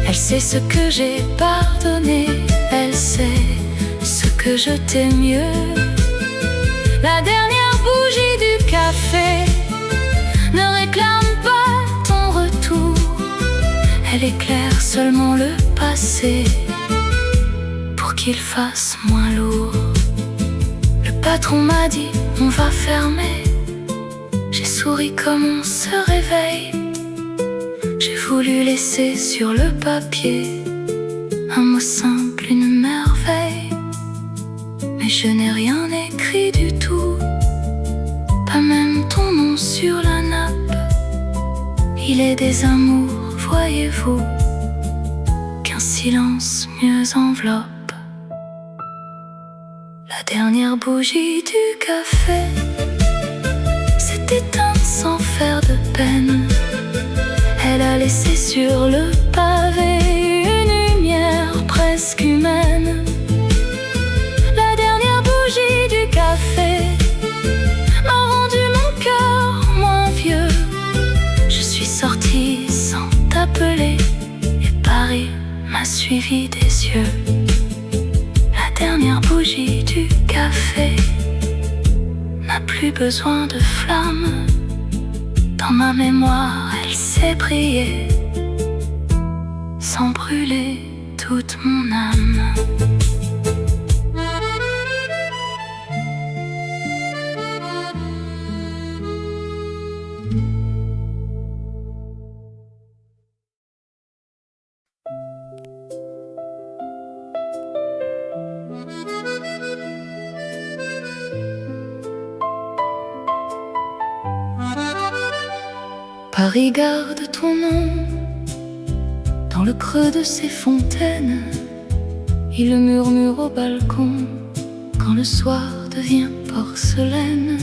Elle sait ce que j'ai pardonné, elle sait ce que je t'ai mieux. La dernière bougie du café ne réclame pas ton retour, elle éclaire seulement le passé pour qu'il fasse moins lourd. Le patron m'a dit on va fermer. J'ai souri comme on se réveille. J'ai voulu laisser sur le papier un mot simple, une merveille. Mais je n'ai rien écrit du tout, pas même ton nom sur la nappe. Il est des amours, voyez-vous, qu'un silence mieux enveloppe. La dernière bougie du café s'est éteinte sans faire de peine. Elle a laissé sur le pavé une lumière presque humaine. La dernière bougie du café m'a rendu mon cœur moins vieux. Je suis sortie sans t'appeler et Paris m'a suivi des yeux. La dernière bougie du café n'a plus besoin de flamme. Dans ma mémoire, elle sait briller sans brûler toute mon âme. Paris garde ton nom dans le creux de ses fontaines. Il murmure au balcon quand le soir devient porcelaine.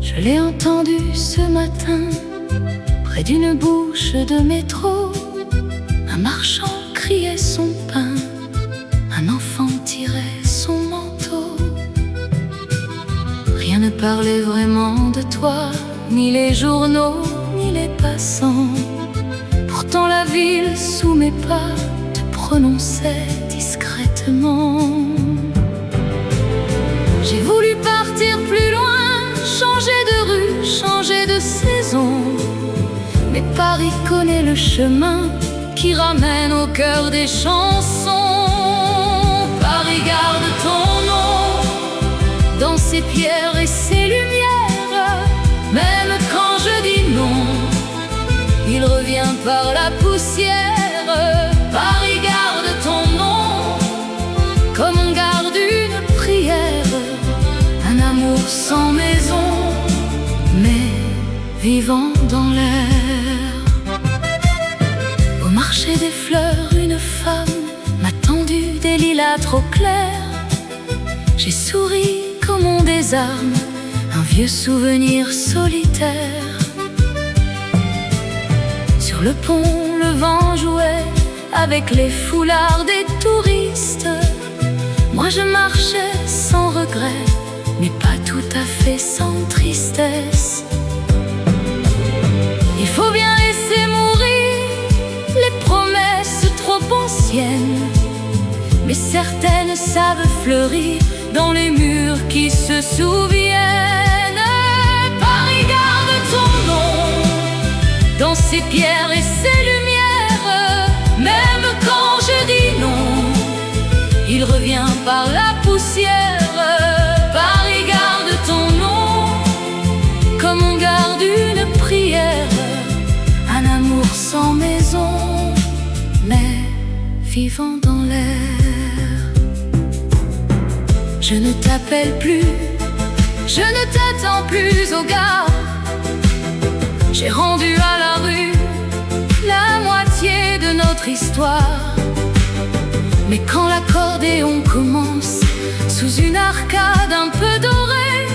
Je l'ai entendu ce matin, près d'une bouche de métro. Un marchand criait son pain, un enfant tirait son manteau. Rien ne parlait vraiment de toi, ni les journaux, ni les passants. Pourtant la ville sous mes pas te prononçait discrètement. J'ai voulu partir plus loin, changer de rue, changer de saison. Mais Paris connaît le chemin qui ramène au cœur des chansons. Paris garde ton nom dans ses pierres et ses lumières. Même quand je dis non, il revient par la poussière. Paris garde ton nom comme on garde une prière. Un amour sans maison, mais vivant dans l'air. Au marché des fleurs, une femme m'a tendu des lilas trop clairs. J'ai souri comme on désarme un vieux souvenir solitaire. Sur le pont, le vent jouait avec les foulards des touristes. Moi je marchais sans regret, mais pas tout à fait sans tristesse. Il faut bien laisser mourir les promesses trop anciennes, mais certaines savent fleurir dans les murs qui se souviennent. Paris garde ton nom dans ses pierres et ses lumières. Même quand je dis non, il revient par la poussière. Paris garde ton nom comme on garde une prière. Un amour sans maison, mais vivant dans l'air. Je ne t'appelle plus, je ne t'attends plus au gars. J'ai rendu à la rue la moitié de notre histoire. Mais quand l'accordéon commence sous une arcade un peu dorée,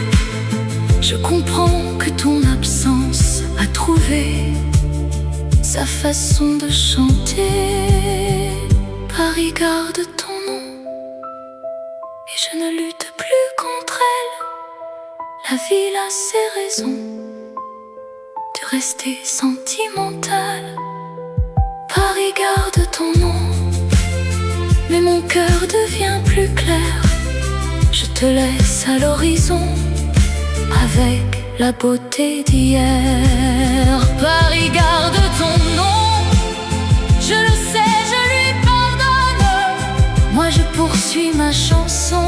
je comprends que ton absence a trouvé sa façon de chanter. Paris garde ton nom et je ne lutte plus contre elle. La ville a ses raisons de rester sentimentale. Paris garde ton nom, mais mon cœur devient plus clair. Je te laisse à l'horizon avec la beauté d'hier. Paris garde ton nom, je le sais, je lui pardonne. Moi je poursuis ma chanson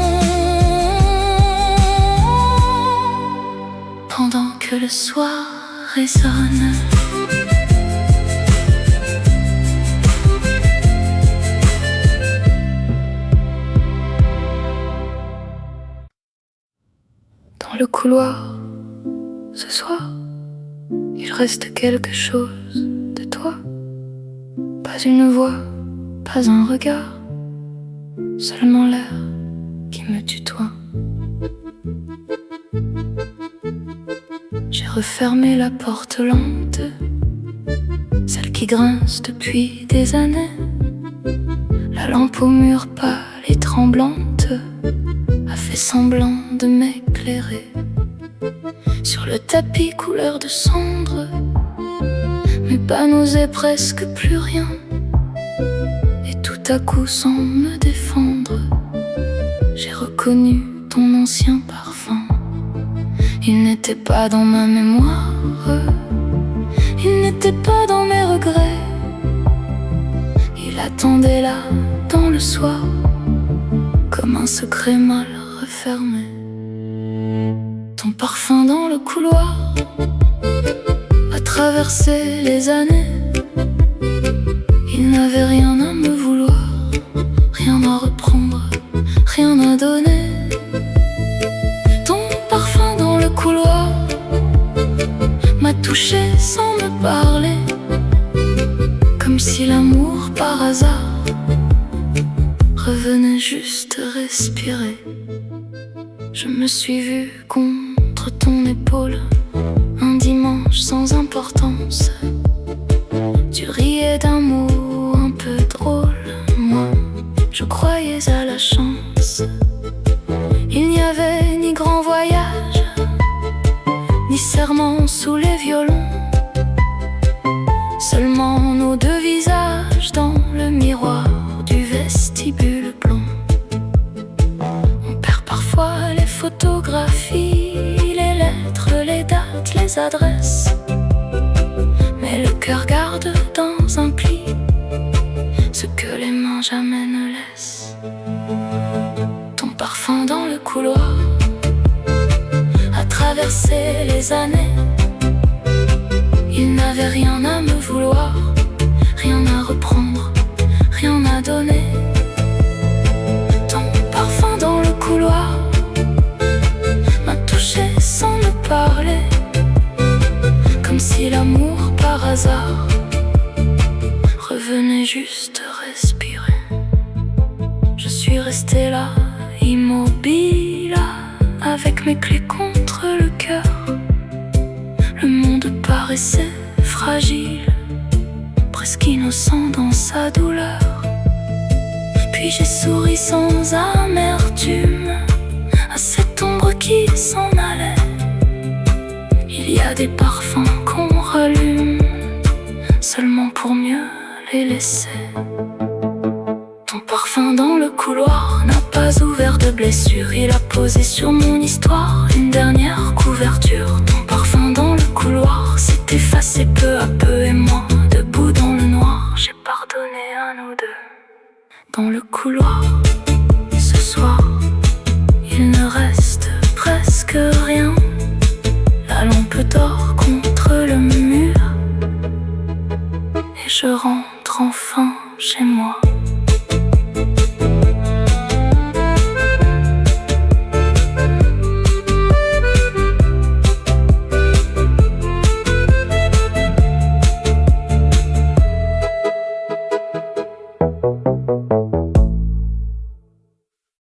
pendant que le soir résonne. Dans le couloir, ce soir, il reste quelque chose de toi. Pas une voix, pas un regard, seulement l'air qui me tutoie. J'ai refermé la porte lente, celle qui grince depuis des années. La lampe au mur pâle et tremblante a fait semblant de m'éclairer. Sur le tapis couleur de cendre, mes pas n'osaient presque plus rien. Et tout à coup sans me défendre, j'ai reconnu ton ancien parfum. Il n'était pas dans ma mémoire, il n'était pas dans mes regrets. Il attendait là, dans le soir, comme un secret mal refermé. Ton parfum dans le couloir a traversé les années. Il n'avait rien à me vouloir, rien à reprendre, rien à donner. Ton parfum dans le couloir m'a touché sans me parler, comme si l'amour par hasard revenait juste respirer. Je me suis vue contre ton épaule, un dimanche sans importance. Tu riais d'un mot un peu drôle. Moi, je croyais à la chance. Il n'y avait ni grand voyage, ni serment sous les violons. Seulement nos deux visages dans le miroir du vestibule blond. On perd parfois les photographies, les lettres, les dates, les adresses. Mais le cœur garde dans un pli ce que les mains jamais ne laissent. Ton parfum dans le couloir a traversé les années. Il n'avait rien à me vouloir, rien à reprendre, rien à donner. Ton parfum dans le couloir m'a touché sans me parler, comme si l'amour par hasard revenait juste respirer. Je suis restée là, immobile, avec mes clés contre le cœur. Le monde paraissait fragile, presque innocent dans sa douleur. Puis j'ai souri sans amertume à cette ombre qui s'en allait. Il y a des parfums qu'on rallume seulement pour mieux les laisser. Ton parfum dans le couloir n'a pas ouvert de blessure. Il a posé sur mon histoire une dernière couverture. Ton parfum dans le couloir s'est effacé peu à peu, et moi, debout dans le noir, j'ai pardonné à nous deux. Dans le couloir